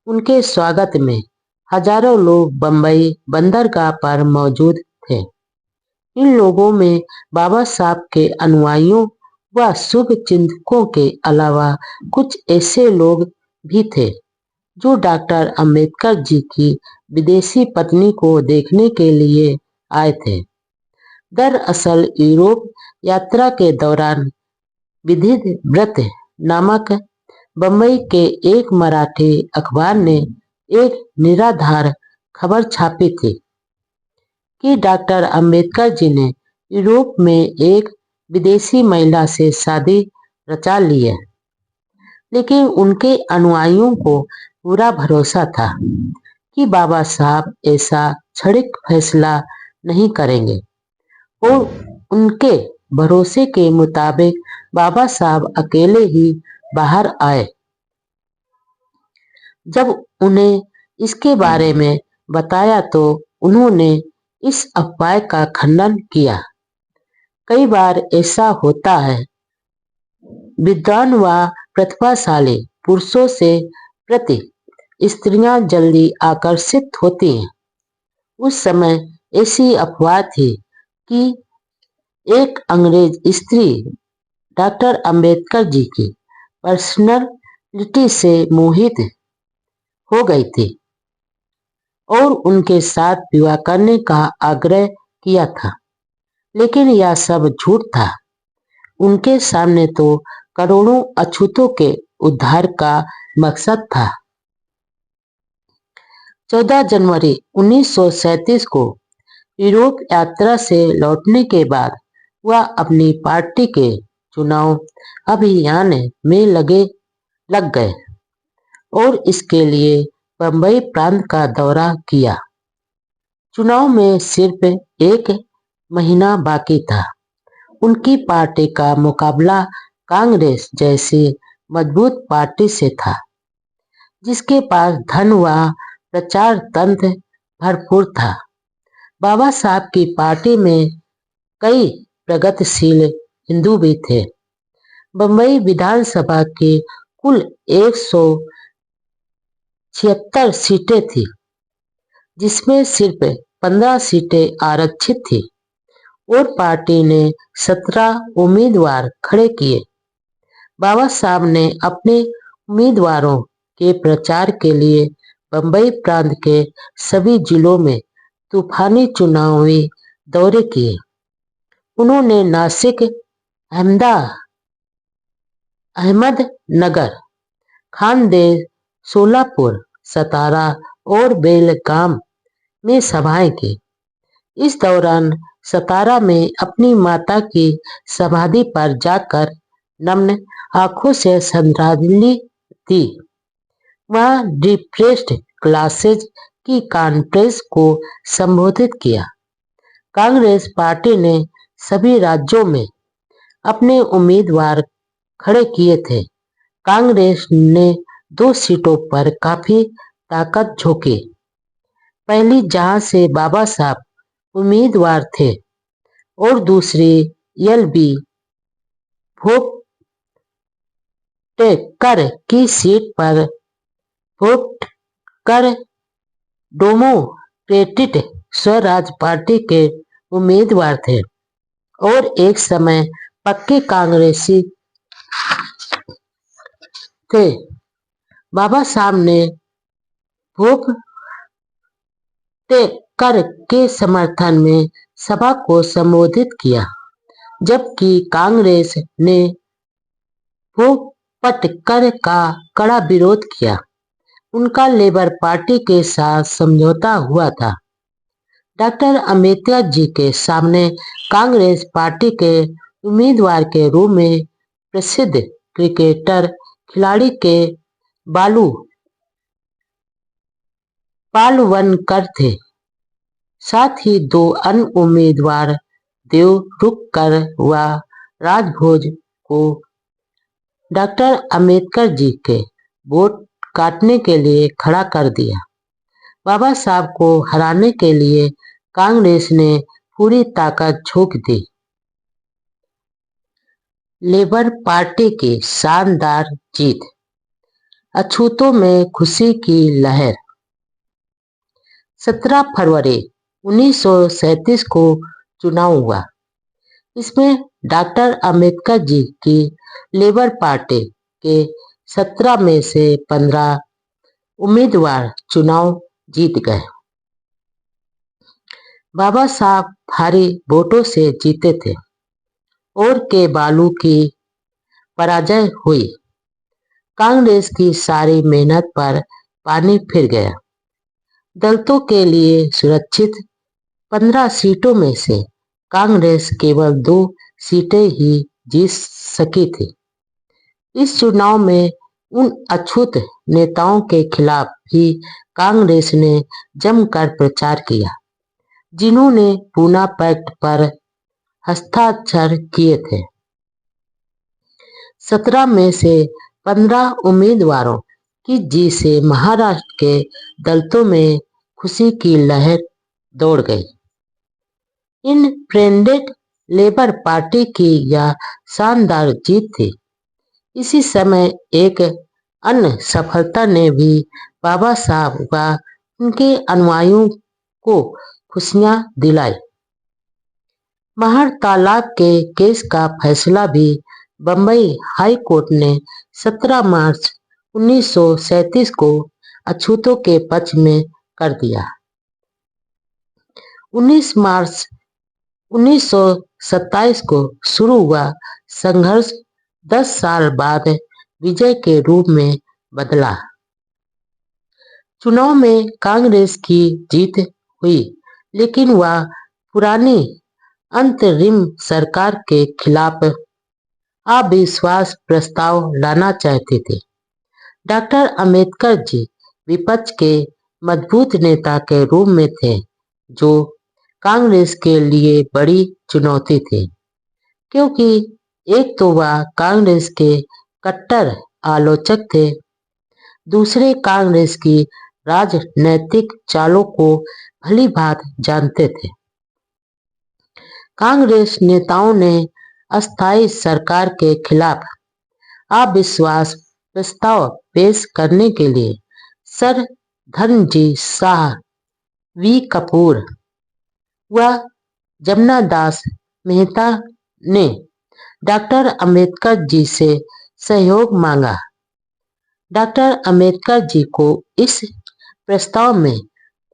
[SPEAKER 1] उनके स्वागत में हजारों लोग बम्बई बंदरगाह पर मौजूद थे। इन लोगों में बाबा साहब के अनुयायियों व शुभ चिंतकों के अलावा कुछ ऐसे लोग भी थे जो डॉक्टर अंबेडकर जी की विदेशी पत्नी को देखने के लिए आए थे। दरअसल यूरोप यात्रा के दौरान विधित व्रत नामक बम्बई के एक मराठी अखबार ने एक निराधार खबर छापी थी कि डॉक्टर अंबेडकर जी ने यूरोप में एक विदेशी महिला से शादी रचा ली है। लेकिन उनके अनुयायियों को पूरा भरोसा था कि बाबा साहब ऐसा क्षणिक फैसला नहीं करेंगे और उनके भरोसे के मुताबिक बाबा साहब अकेले ही बाहर आए। जब उन्हें इसके बारे में बताया तो उन्होंने इस अफवाह का खंडन किया। कई बार ऐसा होता है, विद्वान व प्रतिभाशाली पुरुषों से प्रति स्त्रियां जल्दी आकर्षित होती हैं। उस समय ऐसी अफवाह थी कि एक अंग्रेज स्त्री डॉक्टर अंबेडकर जी की पर्सनालिटी से मोहित हो गई थी और उनके साथ विवाह करने का आग्रह किया था। लेकिन यह सब झूठ था। उनके सामने तो करोड़ों अछूतों के उद्धार का मकसद था। 14 जनवरी 1937 को यूरोप यात्रा से लौटने के बाद वह अपनी पार्टी के चुनाव अभियान में लग गए और इसके लिए बंबई प्रांत का दौरा किया। चुनाव में सिर्फ एक महीना बाकी था। उनकी पार्टी का मुकाबला कांग्रेस जैसी मजबूत पार्टी से था, जिसके पास धन व प्रचार तंत्र भरपूर था। बाबा साहब की पार्टी में कई प्रगतिशील हिंदू भी थे। बंबई विधानसभा की कुल 176 सीटें थी, जिसमें सिर्फ 15 सीटें आरक्षित थी और पार्टी ने 17 उम्मीदवार खड़े किए। बाबा साहब ने अपने उम्मीदवारों के प्रचार के लिए बंबई प्रांत के सभी जिलों में तूफानी चुनावी दौरे किए। उन्होंने नासिक, अहमदनगर, खानदेश, सोलापुर, सतारा और बेलगाम में सभाएं की। इस दौरान सतारा में अपनी माता की समाधि पर जाकर नम्र आंखों से श्रद्धांजलि दी। वहां डिप्रेस्ड क्लासेज की कॉन्फ्रेंस को संबोधित किया। कांग्रेस पार्टी ने सभी राज्यों में अपने उम्मीदवार खड़े किए थे। कांग्रेस ने 2 सीटों पर काफी ताकत झोंकी। पहली, जहां से बाबा साहब उम्मीदवार थे, और दूसरी एल.बी. भोपटेकर की सीट पर भोपटकर डेमोक्रेटिक स्वराज पार्टी के उम्मीदवार थे और एक समय पक्के कांग्रेसी थे। बाबा साहब ने भोपटेकर के समर्थन में सभा को संबोधित किया, जबकि कांग्रेस ने भोपटकर का कड़ा विरोध किया। उनका लेबर पार्टी के साथ समझौता हुआ था। डॉक्टर अम्बेडकर जी के सामने कांग्रेस पार्टी के उम्मीदवार के रूप में प्रसिद्ध क्रिकेटर खिलाड़ी के बालू पालवनकर थे। साथ ही 2 अन्य उम्मीदवार देवरुखकर व राजभोज को डॉक्टर अम्बेडकर जी के वोट काटने के लिए खड़ा कर दिया। बाबा साहब को हराने के लिए कांग्रेस ने पूरी ताकत झोंक दी। लेबर पार्टी की शानदार जीत, अछूतों में खुशी की लहर। 17 फरवरी 1937 को चुनाव हुआ। इसमें डॉक्टर अम्बेडकर जी की लेबर पार्टी के 17 में से 15 उम्मीदवार चुनाव जीत गए। बाबा साहब भारी वोटों से जीते थे और के बालू की पराजय हुई। कांग्रेस की सारी मेहनत पर पानी फिर गया। दलितों के लिए सुरक्षित 15 सीटों में से कांग्रेस केवल 2 सीटें ही जीत सकी थी। इस चुनाव में उन अछूत नेताओं के खिलाफ भी कांग्रेस ने जमकर प्रचार किया, जिन्होंने पूना पैक्ट पर हस्ताक्षर किए थे। 17 में से 15 उम्मीदवारों की जीत से महाराष्ट्र के दलितों में खुशी की लहर दौड़ गई। इंडिपेंडेंट लेबर पार्टी की यह शानदार जीत थी। इसी समय एक अन्य सफलता ने भी बाबा साहब व उनके अनुयायियों को खुशियां दिलाई। महर तालाब के केस का फैसला भी बंबई हाई कोर्ट ने 17 मार्च 1937 को अछूतों के पक्ष में कर दिया। 19 मार्च 1927 को शुरू हुआ संघर्ष 10 साल बाद विजय के रूप में बदला। चुनाव में कांग्रेस की जीत हुई, लेकिन वह पुरानी अंतरिम सरकार के खिलाफ अविश्वास प्रस्ताव लाना चाहते थे। डॉक्टर अंबेडकर जी विपक्ष के मजबूत नेता के रूप में थे, जो कांग्रेस के लिए बड़ी चुनौती थी, क्योंकि एक तो वह कांग्रेस के कट्टर आलोचक थे, दूसरे कांग्रेस की राजनैतिक चालों को भली भांति जानते थे। कांग्रेस नेताओं ने अस्थायी सरकार के खिलाफ अविश्वास प्रस्ताव पेश करने के लिए सर धर्मजीत शाह, वी कपूर व जमना दास मेहता ने डॉक्टर अंबेडकर जी से सहयोग मांगा। डॉक्टर अंबेडकर जी को इस प्रस्ताव में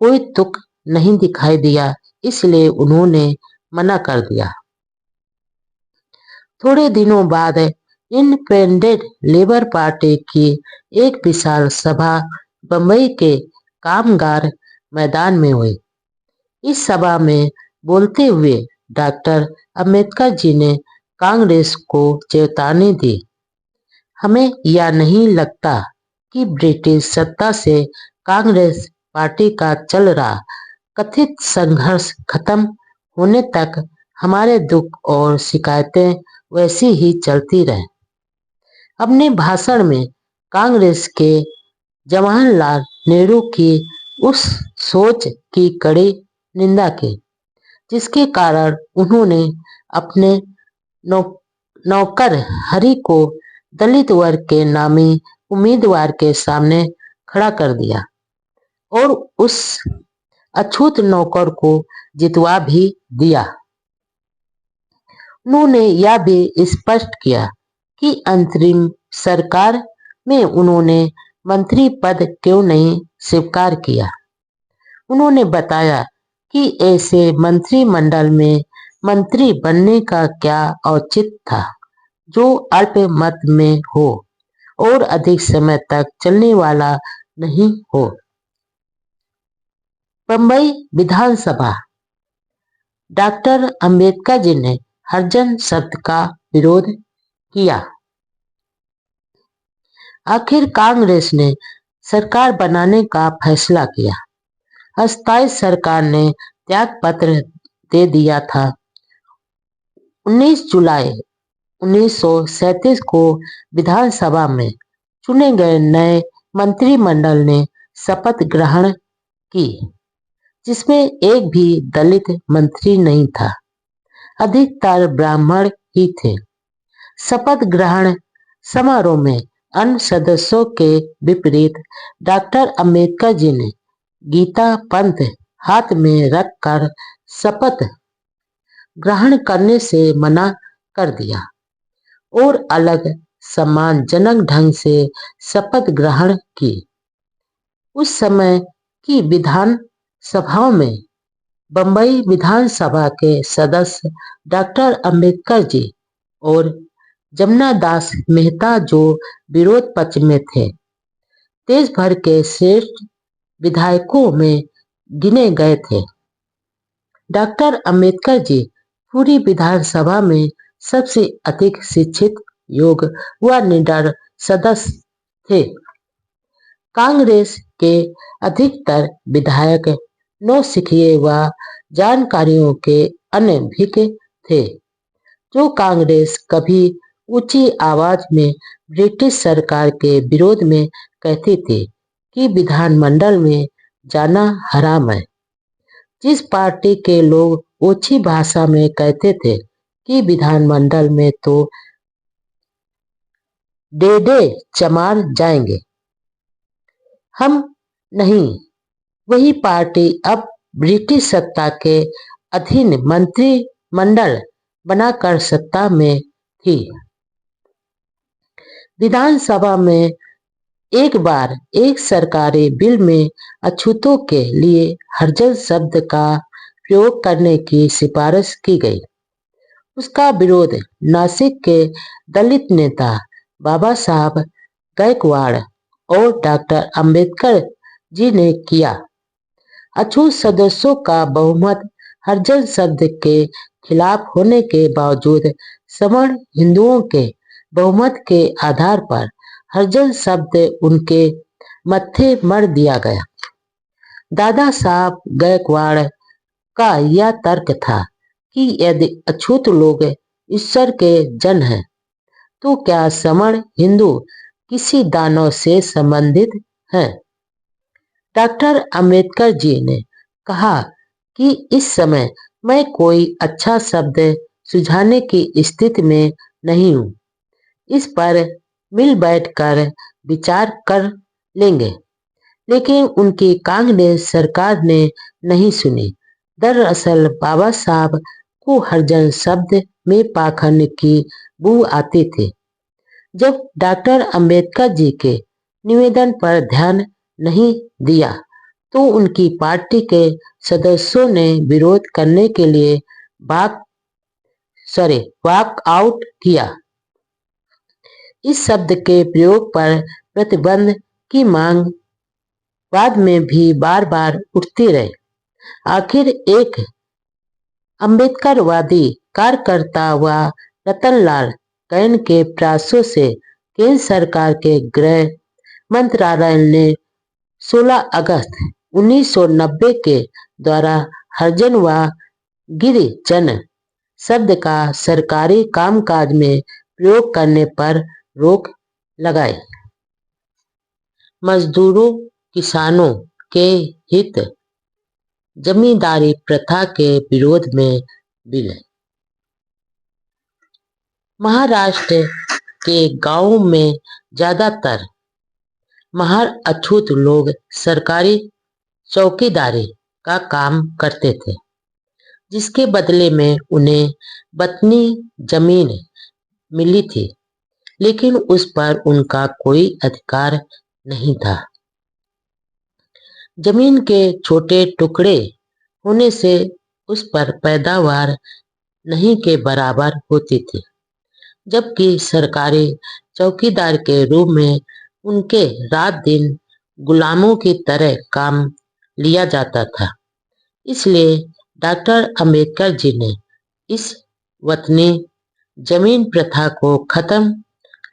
[SPEAKER 1] कोई तुक नहीं दिखाई दिया, इसलिए उन्होंने मना कर दिया। थोड़े दिनों बाद इंडिपेंडेंट लेबर पार्टी की एक विशाल सभा बंबई के कामगार मैदान में हुई। इस सभा में बोलते हुए डॉक्टर अंबेडकर जी ने कांग्रेस को चेतावनी दी, हमें यह नहीं लगता कि ब्रिटिश सत्ता से कांग्रेस पार्टी का चल रहा कथित संघर्ष खत्म होने तक हमारे दुख और शिकायतें वैसी ही चलती रहें। अपने भाषण में कांग्रेस के जवाहरलाल नेहरू की उस सोच की कड़ी निंदा की, जिसके कारण उन्होंने अपने नौकर हरि को दलित वर्ग के नामी उम्मीदवार के सामने खड़ा कर दिया और उस अछूत नौकर को जितवा भी दिया। उन्होंने यह भी स्पष्ट किया कि अंतरिम सरकार में उन्होंने मंत्री पद क्यों नहीं स्वीकार किया। उन्होंने बताया कि ऐसे मंत्रिमंडल में मंत्री बनने का क्या औचित्य था, जो अल्पमत में हो और अधिक समय तक चलने वाला नहीं हो। बंबई विधानसभा। डॉक्टर अंबेडकर जी ने हरिजन शब्द का विरोध किया। आखिर कांग्रेस ने सरकार बनाने का फैसला किया। अस्थायी सरकार ने त्याग पत्र दे दिया था। 19 जुलाई 1937 को विधानसभा में चुने गए नए मंत्रिमंडल ने शपथ ग्रहण की, जिसमें एक भी दलित मंत्री नहीं था, अधिकतर ब्राह्मण ही थे। शपथ ग्रहण समारोह में अन्य सदस्यों के विपरीत डॉक्टर अंबेडकर जी ने गीता पंथ हाथ में रखकर शपथ ग्रहण करने से मना कर दिया और अलग सम्मानजनक ढंग से शपथ ग्रहण की। उस समय की विधान सभाओं में बंबई विधानसभा के सदस्य डॉक्टर अंबेडकर जी और जमना दास मेहता, जो विरोध पक्ष में थे, देश भर के श्रेष्ठ विधायकों में गिने गए थे। डॉक्टर अंबेडकर जी पूरी विधानसभा में सबसे अधिक शिक्षित, योग्य व निडर सदस्य थे। कांग्रेस के अधिकतर विधायक नौसिखिए व जानकारियों के अनभिज्ञ थे, जो कांग्रेस कभी ऊंची आवाज में ब्रिटिश सरकार के विरोध में कहती थी कि विधानमंडल में जाना हराम है। जिस पार्टी के लोग ऊंची भाषा में कहते थे कि विधानमंडल में तो डेडे चमार जाएंगे, हम नहीं, वही पार्टी अब ब्रिटिश सत्ता के अधीन मंत्रिमंडल बनाकर सत्ता में थी। विधानसभा में एक बार एक सरकारी बिल में अछूतों के लिए हरिजन शब्द का प्रयोग करने की सिफारिश की गई। उसका विरोध नासिक के दलित नेता बाबा साहब गायकवाड़ और डॉक्टर अंबेडकर जी ने किया। अछूत सदस्यों का बहुमत हरिजन शब्द के खिलाफ होने के बावजूद सवर्ण हिंदुओं के बहुमत के आधार पर हरिजन शब्द उनके मत्थे मढ़ दिया गया। दादा साहब गायकवाड़ का यह तर्क था कि यदि अछूत लोग ईश्वर के जन हैं, तो क्या सवर्ण हिंदू किसी दानव से संबंधित हैं? डॉक्टर अंबेडकर जी ने कहा कि इस समय मैं कोई अच्छा शब्द सुझाने की स्थिति में नहीं हूँ। इस पर मिल बैठकर विचार कर लेंगे। लेकिन उनकी कांग्रेस सरकार ने नहीं सुनी। दरअसल बाबा साहब को हरिजन शब्द में पाखंड की बू आती थी। जब डॉक्टर अंबेडकर जी के निवेदन पर ध्यान नहीं दिया, तो उनकी पार्टी के सदस्यों ने विरोध करने के लिए वॉक आउट किया। इस शब्द के प्रयोग पर प्रतिबंध की मांग बाद में भी बार बार उठती रही। आखिर एक अम्बेडकरवादी कार्यकर्ता व रतनलाल कैन के प्रयासों से केंद्र सरकार के गृह मंत्रालय ने 16 अगस्त 1990 के द्वारा हरिजन व गिरिजन शब्द का सरकारी कामकाज में प्रयोग करने पर रोक लगाई। मजदूरों, किसानों के हित, जमींदारी प्रथा के विरोध में बिल। महाराष्ट्र के गांवों में ज्यादातर महार अछूत लोग सरकारी चौकीदारी का काम करते थे, जिसके बदले में उन्हें बतनी जमीन मिली थी, लेकिन उस पर उनका कोई अधिकार नहीं था। जमीन के छोटे टुकड़े होने से उस पर पैदावार नहीं के बराबर होती थी, जबकि सरकारी चौकीदार के रूप में उनके रात दिन गुलामों की तरह काम लिया जाता था। इसलिए डॉक्टर अंबेडकर जी ने इस वतनी जमीन प्रथा को खत्म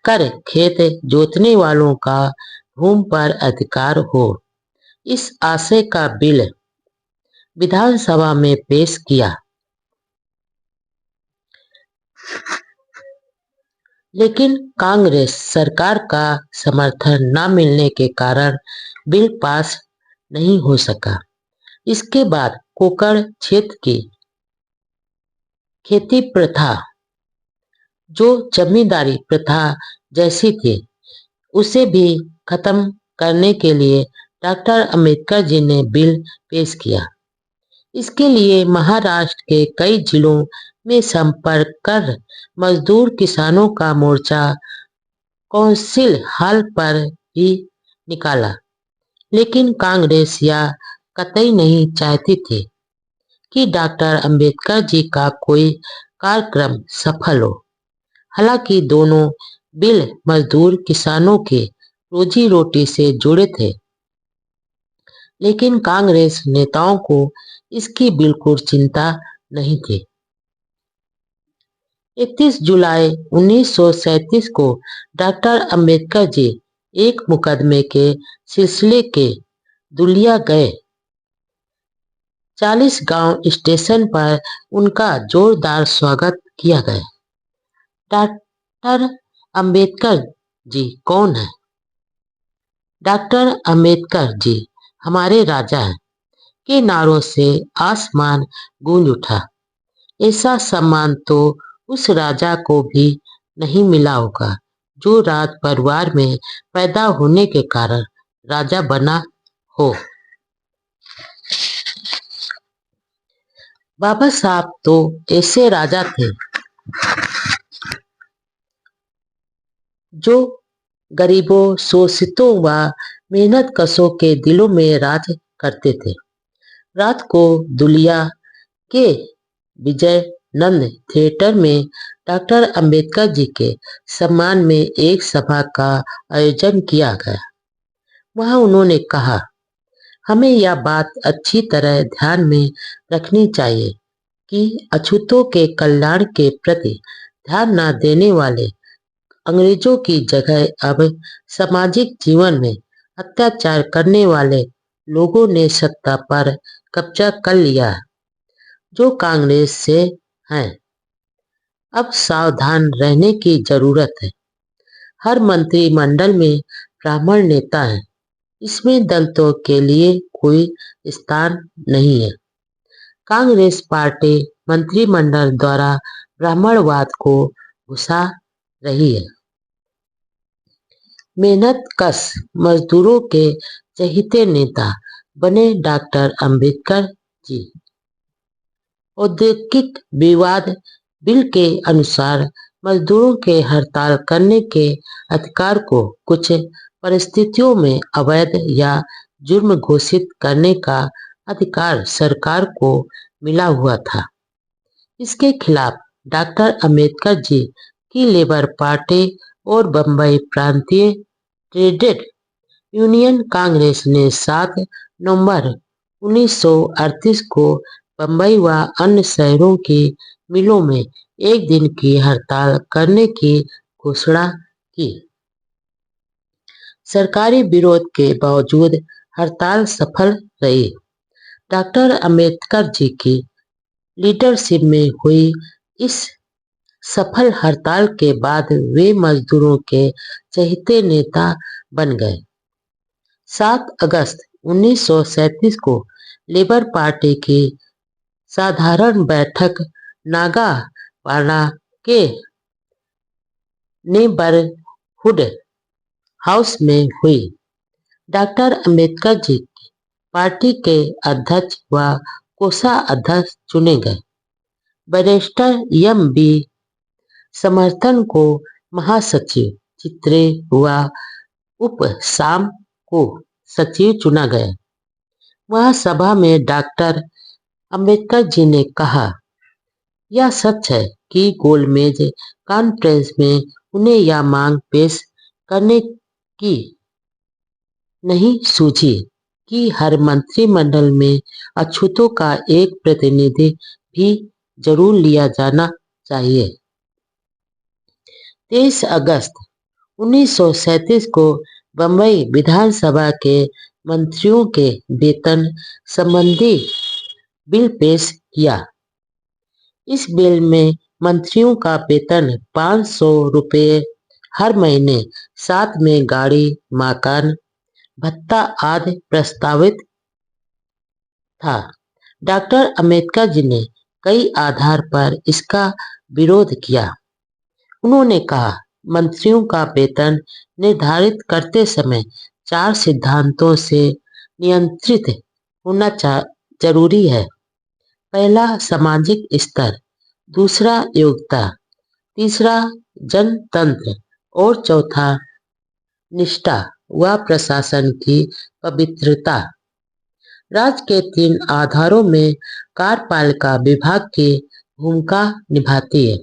[SPEAKER 1] कर खेत जोतने वालों का भूमि पर अधिकार हो, इस आशय का बिल विधानसभा में पेश किया। लेकिन कांग्रेस सरकार का समर्थन न मिलने के कारण बिल पास नहीं हो सका। इसके बाद कोंकण क्षेत्र की खेती प्रथा, जो जमींदारी प्रथा जैसी थी, उसे भी खत्म करने के लिए डॉक्टर अंबेडकर जी ने बिल पेश किया। इसके लिए महाराष्ट्र के कई जिलों में संपर्क कर मजदूर किसानों का मोर्चा काउंसिल हॉल पर भी निकाला, लेकिन कांग्रेस यह कतई नहीं चाहती थी कि डॉक्टर अंबेडकर जी का कोई कार्यक्रम सफल हो। हालांकि दोनों बिल मजदूर किसानों के रोजी रोटी से जुड़े थे, लेकिन कांग्रेस नेताओं को इसकी बिल्कुल चिंता नहीं थी। 31 जुलाई 1937 को डॉक्टर अंबेडकर जी एक मुकदमे के सिलसिले के दुलिया गए। 40गांव स्टेशन पर उनका जोरदार स्वागत किया गया। डॉक्टर अंबेडकर जी कौन है? डॉक्टर अंबेडकर जी हमारे राजा हैं के नारों से आसमान गूंज उठा। ऐसा सम्मान तो उस राजा को भी नहीं मिला होगा जो राज परिवार में पैदा होने के कारण राजा बना हो। बाबा साहब तो ऐसे राजा थे जो गरीबों, शोषितों व मेहनत कशों के दिलों में राज करते थे। रात को दुलिया के विजयानंद थिएटर में डॉक्टर अंबेडकर जी के सम्मान में एक सभा का आयोजन किया गया। वहां उन्होंने कहा, हमें यह बात अच्छी तरह ध्यान में रखनी चाहिए कि अछूतों के कल्याण के प्रति ध्यान न देने वाले अंग्रेजों की जगह अब सामाजिक जीवन में अत्याचार करने वाले लोगों ने सत्ता पर कब्जा कर लिया है, जो कांग्रेस से हैं। अब सावधान रहने की जरूरत है। हर मंत्रिमंडल में ब्राह्मण नेता हैं। इसमें दलितों के लिए कोई स्थान नहीं है। कांग्रेस पार्टी मंत्रिमंडल द्वारा ब्राह्मणवाद को घुसा रही है। मेहनतकश मजदूरों के चहेते नेता बने डॉक्टर अंबेडकर जी। औद्योगिक विवाद बिल के अनुसार मजदूरों के हड़ताल करने के अधिकार को कुछ परिस्थितियों में अवैध या जुर्म घोषित करने का अधिकार सरकार को मिला हुआ था। इसके खिलाफ डॉक्टर अंबेडकर जी की लेबर पार्टी और बंबई प्रांतीय ट्रेड यूनियन कांग्रेस ने 7 नवंबर 1938 को बंबई व अन्य शहरों की मिलों में एक दिन की हड़ताल करने की घोषणा की। सरकारी विरोध के बावजूद हड़ताल सफल रही। डॉक्टर अंबेडकर जी की लीडरशिप में हुई इस सफल हड़ताल के बाद वे मजदूरों के चहेते नेता बन गए। 7 अगस्त 1937 को लेबर पार्टी की साधारण बैठक नागापाड़ा के नेबरहुड हाउस में हुई। डॉक्टर अंबेडकर जी पार्टी के अध्यक्ष व कोषाध्यक्ष चुने गए। Barrister MB. समर्थन को महासचिव, चित्रे व उपसाम को सचिव चुना गया। वह सभा में डॉक्टर अंबेडकर जी ने कहा, यह सच है कि गोलमेज कॉन्फ्रेंस में उन्हें यह मांग पेश करने की नहीं सूझी कि हर मंत्रिमंडल में अछूतों का एक प्रतिनिधि भी जरूर लिया जाना चाहिए। 23 अगस्त 1937 को बंबई विधानसभा के मंत्रियों के वेतन संबंधी बिल पेश किया। इस बिल में मंत्रियों का वेतन 500 रुपये हर महीने, साथ में गाड़ी, मकान, भत्ता आदि प्रस्तावित था। डॉक्टर अंबेडकर जी ने कई आधार पर इसका विरोध किया। उन्होंने कहा, मंत्रियों का वेतन निर्धारित करते समय 4 सिद्धांतों से नियंत्रित होना जरूरी है। पहला, सामाजिक स्तर, दूसरा, योग्यता, तीसरा, जनतंत्र और चौथा, निष्ठा व प्रशासन की पवित्रता। राज्य के 3 आधारों में कार्यपालिका विभाग की भूमिका निभाती है।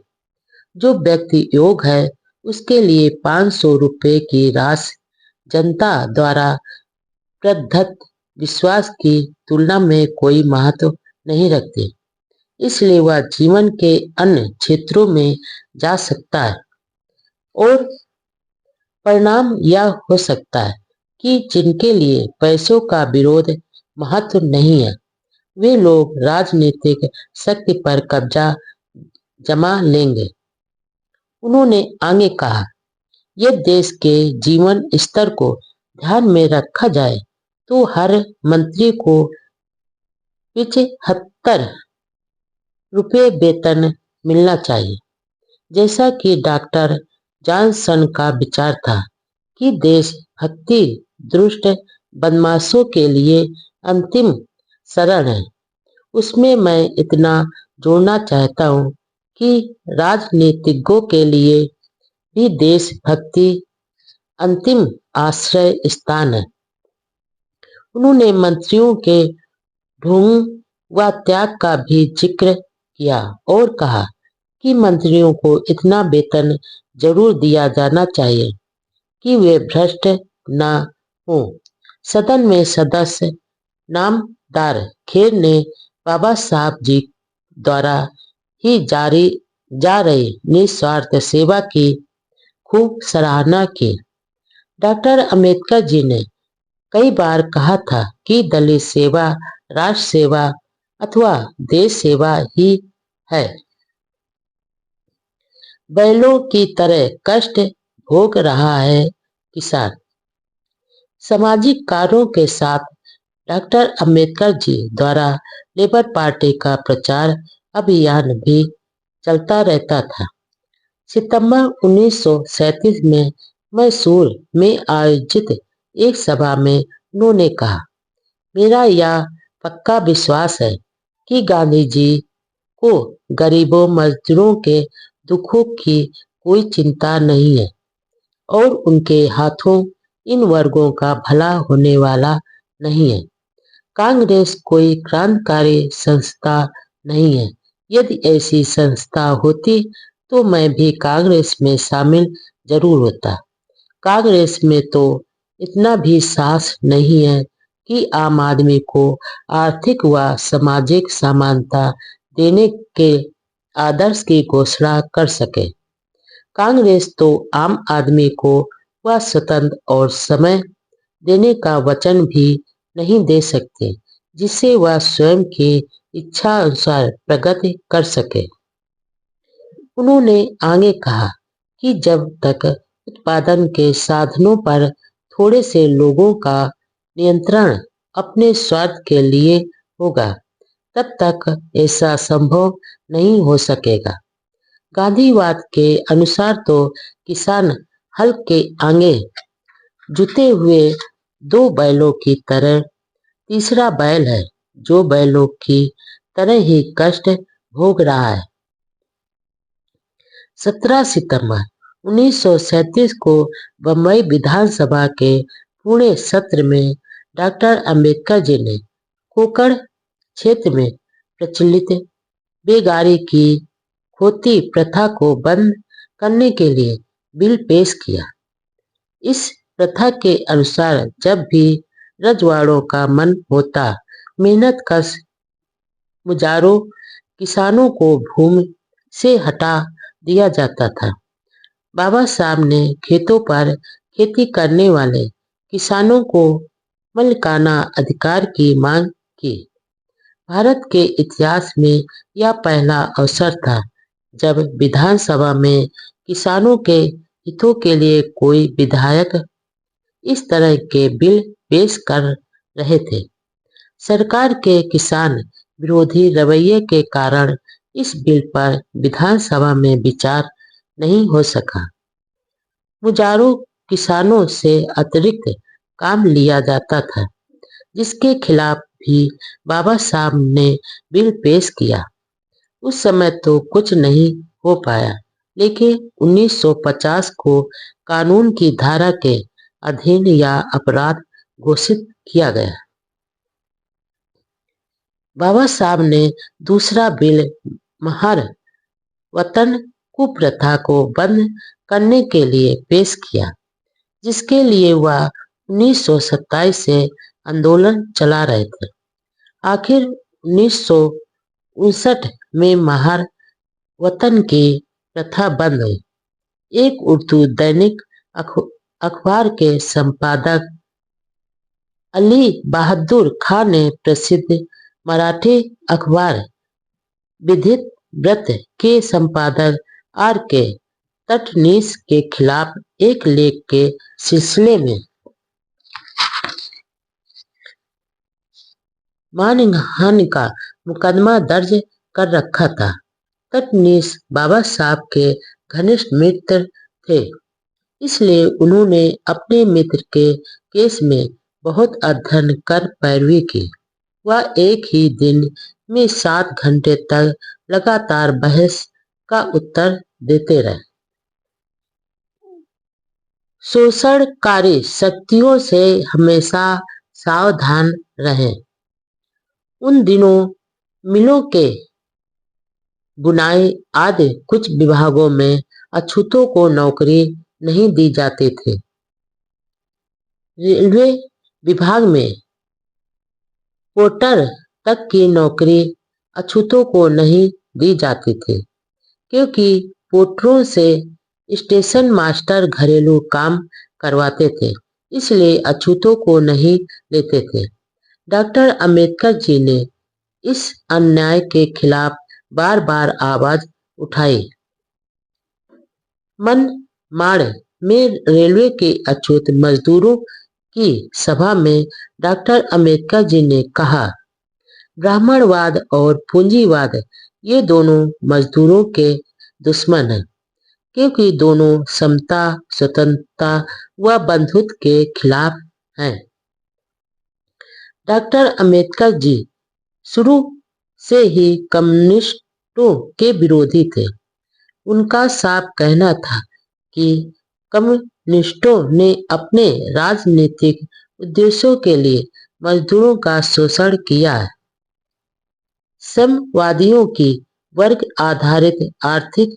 [SPEAKER 1] जो व्यक्ति योग्य है उसके लिए 500 रुपये की राशि जनता द्वारा प्रदत्त विश्वास की तुलना में कोई महत्व नहीं रखती, इसलिए वह जीवन के अन्य क्षेत्रों में जा सकता है। और परिणाम यह हो सकता है कि जिनके लिए पैसों का विरोध महत्व नहीं है, वे लोग राजनीतिक शक्ति पर कब्जा जमा लेंगे। उन्होंने आगे कहा, यदि देश के जीवन स्तर को ध्यान में रखा जाए तो हर मंत्री को 75 रुपये वेतन मिलना चाहिए। जैसा कि डॉक्टर जॉनसन का विचार था कि देशभक्ति दुष्ट बदमाशों के लिए अंतिम शरण है, उसमें मैं इतना जोड़ना चाहता हूँ कि राजनीतिज्ञों के लिए भी देशभक्ति अंतिम आश्रय स्थान है। उन्होंने मंत्रियों के ढोंग व त्याग का भी जिक्र किया और कहा कि मंत्रियों को इतना वेतन जरूर दिया जाना चाहिए कि वे भ्रष्ट न हो। सदन में सदस्य नामदार खेर ने बाबा साहब जी द्वारा ही जारी जा रही निस्वार्थ सेवा की खूब सराहना की। डॉक्टर अंबेडकर जी ने कई बार कहा था कि दलित सेवा राष्ट्र सेवा अथवा देश सेवा ही है। बैलों की तरह कष्ट भोग रहा है किसान। सामाजिक कार्यों के साथ डॉक्टर अंबेडकर जी द्वारा लेबर पार्टी का प्रचार अभियान भी चलता रहता था। सितंबर 1937 में मैसूर में आयोजित एक सभा में उन्होंने कहा, मेरा यह पक्का विश्वास है कि गांधी जी को गरीबों मजदूरों के दुखों की कोई चिंता नहीं है और उनके हाथों इन वर्गों का भला होने वाला नहीं है। कांग्रेस कोई क्रांतिकारी संस्था नहीं है। यदि ऐसी संस्था होती तो मैं भी कांग्रेस में शामिल जरूर होता। कांग्रेस में तो इतना भी साहस नहीं है कि आम आदमी को आर्थिक व सामाजिक समानता देने के आदर्श की घोषणा कर सके। कांग्रेस तो आम आदमी को वह स्वतंत्र और समय देने का वचन भी नहीं दे सकते जिससे वह स्वयं की इच्छा अनुसार प्रगति कर सके। उन्होंने आगे कहा कि जब तक उत्पादन के साधनों पर थोड़े से लोगों का नियंत्रण अपने स्वार्थ के लिए होगा तब तक ऐसा संभव नहीं हो सकेगा। गांधीवाद के अनुसार तो किसान हल के आगे जुते हुए दो बैलों की तरह तीसरा बैल है जो बैलों की तरह ही कष्ट भोग रहा है। 17 सितंबर 1937 को बम्बई विधानसभा के पूर्ण सत्र में डॉक्टर अंबेडकर जी ने कोंकण क्षेत्र में प्रचलित बेगारी की खोती प्रथा को बंद करने के लिए बिल पेश किया। इस प्रथा के अनुसार जब भी रजवाड़ों का मन होता मेहनतकश मुजारों किसानों को भूमि से हटा दिया जाता था। बाबा साहब ने खेतों पर खेती करने वाले किसानों को मालिकाना अधिकार की मांग की। भारत के इतिहास में यह पहला अवसर था जब विधानसभा में किसानों के हितों के लिए कोई विधायक इस तरह के बिल पेश कर रहे थे। सरकार के किसान विरोधी रवैये के कारण इस बिल पर विधानसभा में विचार नहीं हो सका। मुजारों किसानों से अतिरिक्त काम लिया जाता था जिसके खिलाफ भी बाबा साहब ने बिल पेश किया। उस समय तो कुछ नहीं हो पाया लेकिन 1950 को कानून की धारा के अधीन यह अपराध घोषित किया गया। बाबा साहब ने दूसरा बिल महार वतन कुप्रथा को बंद करने के लिए पेश किया जिसके लिए वह 1927 से आंदोलन चला रहे थे। आखिर 1959 में महार वतन की प्रथा बंद हुई। एक उर्दू दैनिक अखबार के संपादक अली बहादुर खान ने प्रसिद्ध मराठी अखबार विधित व्रत के संपादक आर के तटनीस के खिलाफ एक लेख के सिलसिले में मानहानि का मुकदमा दर्ज कर रखा था। तटनीस बाबा साहब के घनिष्ठ मित्र थे इसलिए उन्होंने अपने मित्र के केस में बहुत अध्ययन कर पैरवी की। वह एक ही दिन में 7 घंटे तक लगातार बहस का उत्तर देते रहे। शोषणकारी शक्तियों से हमेशा सावधान रहें। उन दिनों मिलों के बुनाई आदि कुछ विभागों में अछूतों को नौकरी नहीं दी जाती थी। रेलवे विभाग में पोर्टर तक की नौकरी अछूतों को नहीं दी जाती थी, क्योंकि पोर्टरों से स्टेशन मास्टर घरेलू काम करवाते थे, इसलिए अछूतों को नहीं लेते थे। डॉक्टर अंबेडकर जी ने इस अन्याय के खिलाफ बार बार आवाज उठाई। मनमाड़ में रेलवे के अछूत मजदूरों की सभा में डॉक्टर अंबेडकर जी ने कहा, ब्राह्मणवाद और पूंजीवाद ये दोनों मजदूरों के दुश्मन हैं, क्योंकि दोनों समता, स्वतंत्रता व बंधुत्व के खिलाफ हैं। डॉक्टर अंबेडकर जी शुरू से ही कम्युनिस्टों के विरोधी थे। उनका साफ कहना था कि कम्युनिस्टों ने अपने राजनीतिक उद्देश्यों के लिए मजदूरों का शोषण किया है। साम्यवादियों की वर्ग आधारित आर्थिक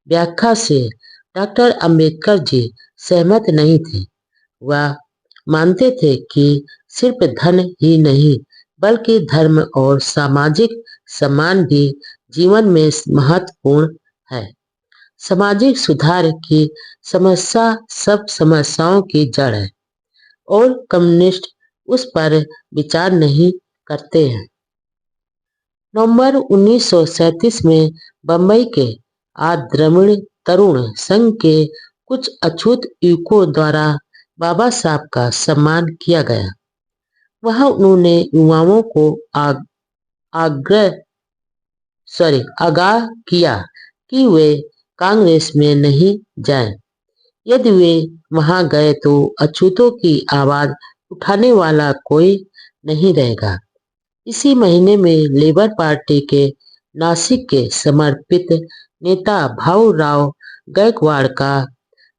[SPEAKER 1] व्याख्या से डॉक्टर अंबेडकर जी सहमत नहीं थे। वह मानते थे कि सिर्फ धन ही नहीं, बल्कि धर्म और सामाजिक सम्मान भी जीवन में महत्वपूर्ण है। सामाजिक सुधार की समस्या सब समस्याओं की जड़ है और कम्युनिस्ट उस पर विचार नहीं करते हैं। नवंबर 1937 में बंबई के आद्रविड़ तरुण संघ के कुछ अछूत युवकों द्वारा बाबा साहब का सम्मान किया गया। वहां उन्होंने युवाओं को आगाह किया कि वे कांग्रेस में नहीं जाएं। यदि वे वहां गए तो अछूतों की आवाज उठाने वाला कोई नहीं रहेगा। इसी महीने में लेबर पार्टी के नासिक के समर्पित नेता भाऊराव गायकवाड़ का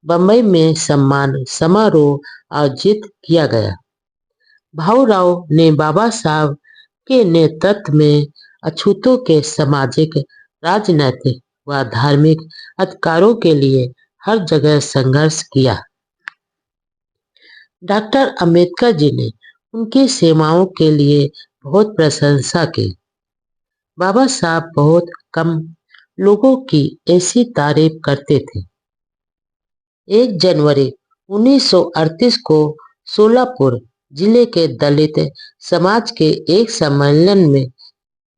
[SPEAKER 1] बंबई में सम्मान समारोह आयोजित किया गया। भाऊराव ने बाबा साहब के नेतृत्व में अछूतों के सामाजिक, राजनैतिक व धार्मिक अधिकारों के लिए हर जगह संघर्ष किया। डॉक्टर अंबेडकर जी ने उनकी सेवाओं के लिए बहुत प्रशंसा की। बाबा साहब बहुत कम लोगों की ऐसी तारीफ करते थे। 1 जनवरी 1938 को सोलापुर जिले के दलित समाज के एक सम्मेलन में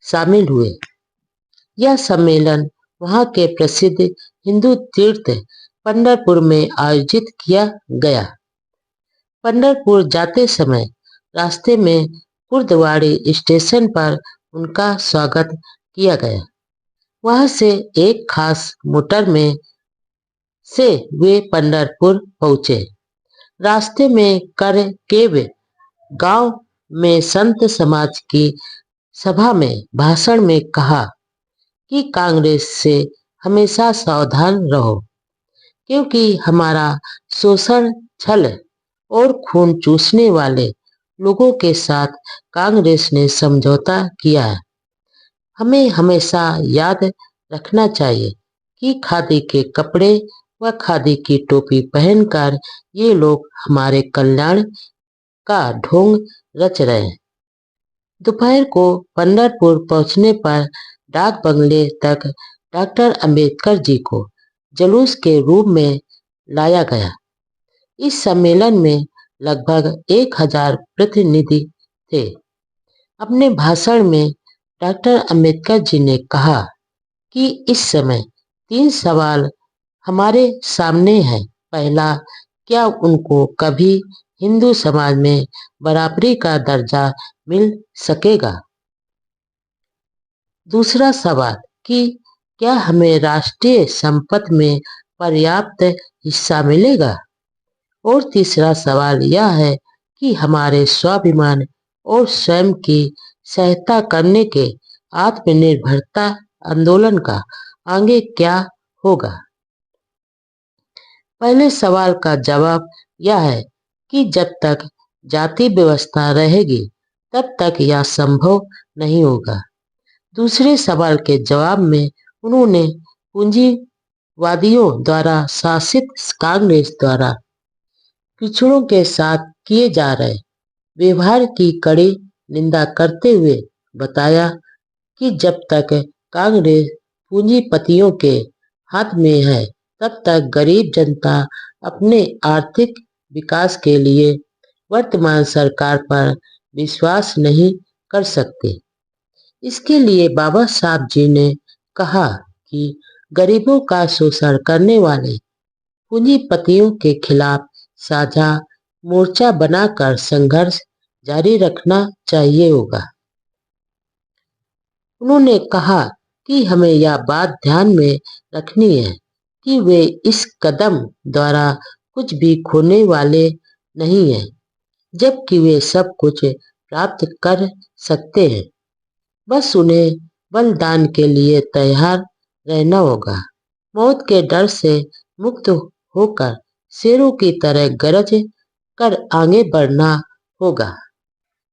[SPEAKER 1] शामिल हुए। यह सम्मेलन वहां के प्रसिद्ध हिंदू तीर्थ पंढरपुर में आयोजित किया गया। पंढरपुर जाते समय रास्ते में कुर्दवाड़ी स्टेशन पर उनका स्वागत किया गया। वहां से एक खास मोटर में से वे पंढरपुर पहुंचे। रास्ते में करकेव गांव में संत समाज की सभा में भाषण में कहा कि कांग्रेस से हमेशा सावधान रहो, क्योंकि हमारा शोषण, छल और खून चूसने वाले लोगों के साथ कांग्रेस ने समझौता किया है। हमें हमेशा याद रखना चाहिए कि खादी के कपड़े व खादी की टोपी पहनकर ये लोग हमारे कल्याण का ढोंग रच रहे हैं। दोपहर को पंढरपुर पहुंचने पर डाक बंगले तक डॉक्टर अंबेडकर जी को जुलूस के रूप में लाया गया। इस सम्मेलन में लगभग 1000 प्रतिनिधि थे। अपने भाषण में डॉक्टर अंबेडकर जी ने कहा कि इस समय 3 सवाल हमारे सामने हैं। पहला, क्या उनको कभी हिंदू समाज में बराबरी का दर्जा मिल सकेगा? दूसरा सवाल कि क्या हमें राष्ट्रीय संपत्ति में पर्याप्त हिस्सा मिलेगा? और तीसरा सवाल यह है कि हमारे स्वाभिमान और स्वयं की सहायता करने के आत्मनिर्भरता आंदोलन का आगे क्या होगा? पहले सवाल का जवाब यह है कि जब तक जाति व्यवस्था रहेगी तब तक यह संभव नहीं होगा। दूसरे सवाल के जवाब में उन्होंने पूंजीवादियों द्वारा शासित कांग्रेस द्वारा पिछड़ों के साथ किए जा रहे व्यवहार की कड़ी निंदा करते हुए बताया कि जब तक कांग्रेस पूंजीपतियों के हाथ में है, तब तक गरीब जनता अपने आर्थिक विकास के लिए वर्तमान सरकार पर विश्वास नहीं कर सकती। इसके लिए बाबा साहब जी ने कहा कि गरीबों का शोषण करने वाले पूंजीपतियों के खिलाफ साझा मोर्चा बनाकर संघर्ष जारी रखना चाहिए होगा। उन्होंने कहा कि हमें यह बात ध्यान में रखनी है कि वे इस कदम द्वारा कुछ भी खोने वाले नहीं हैं, जबकि वे सब कुछ प्राप्त कर सकते हैं। बस उन्हें बलिदान के लिए तैयार रहना होगा। मौत के डर से मुक्त होकर शेरों की तरह गरज कर आगे बढ़ना होगा।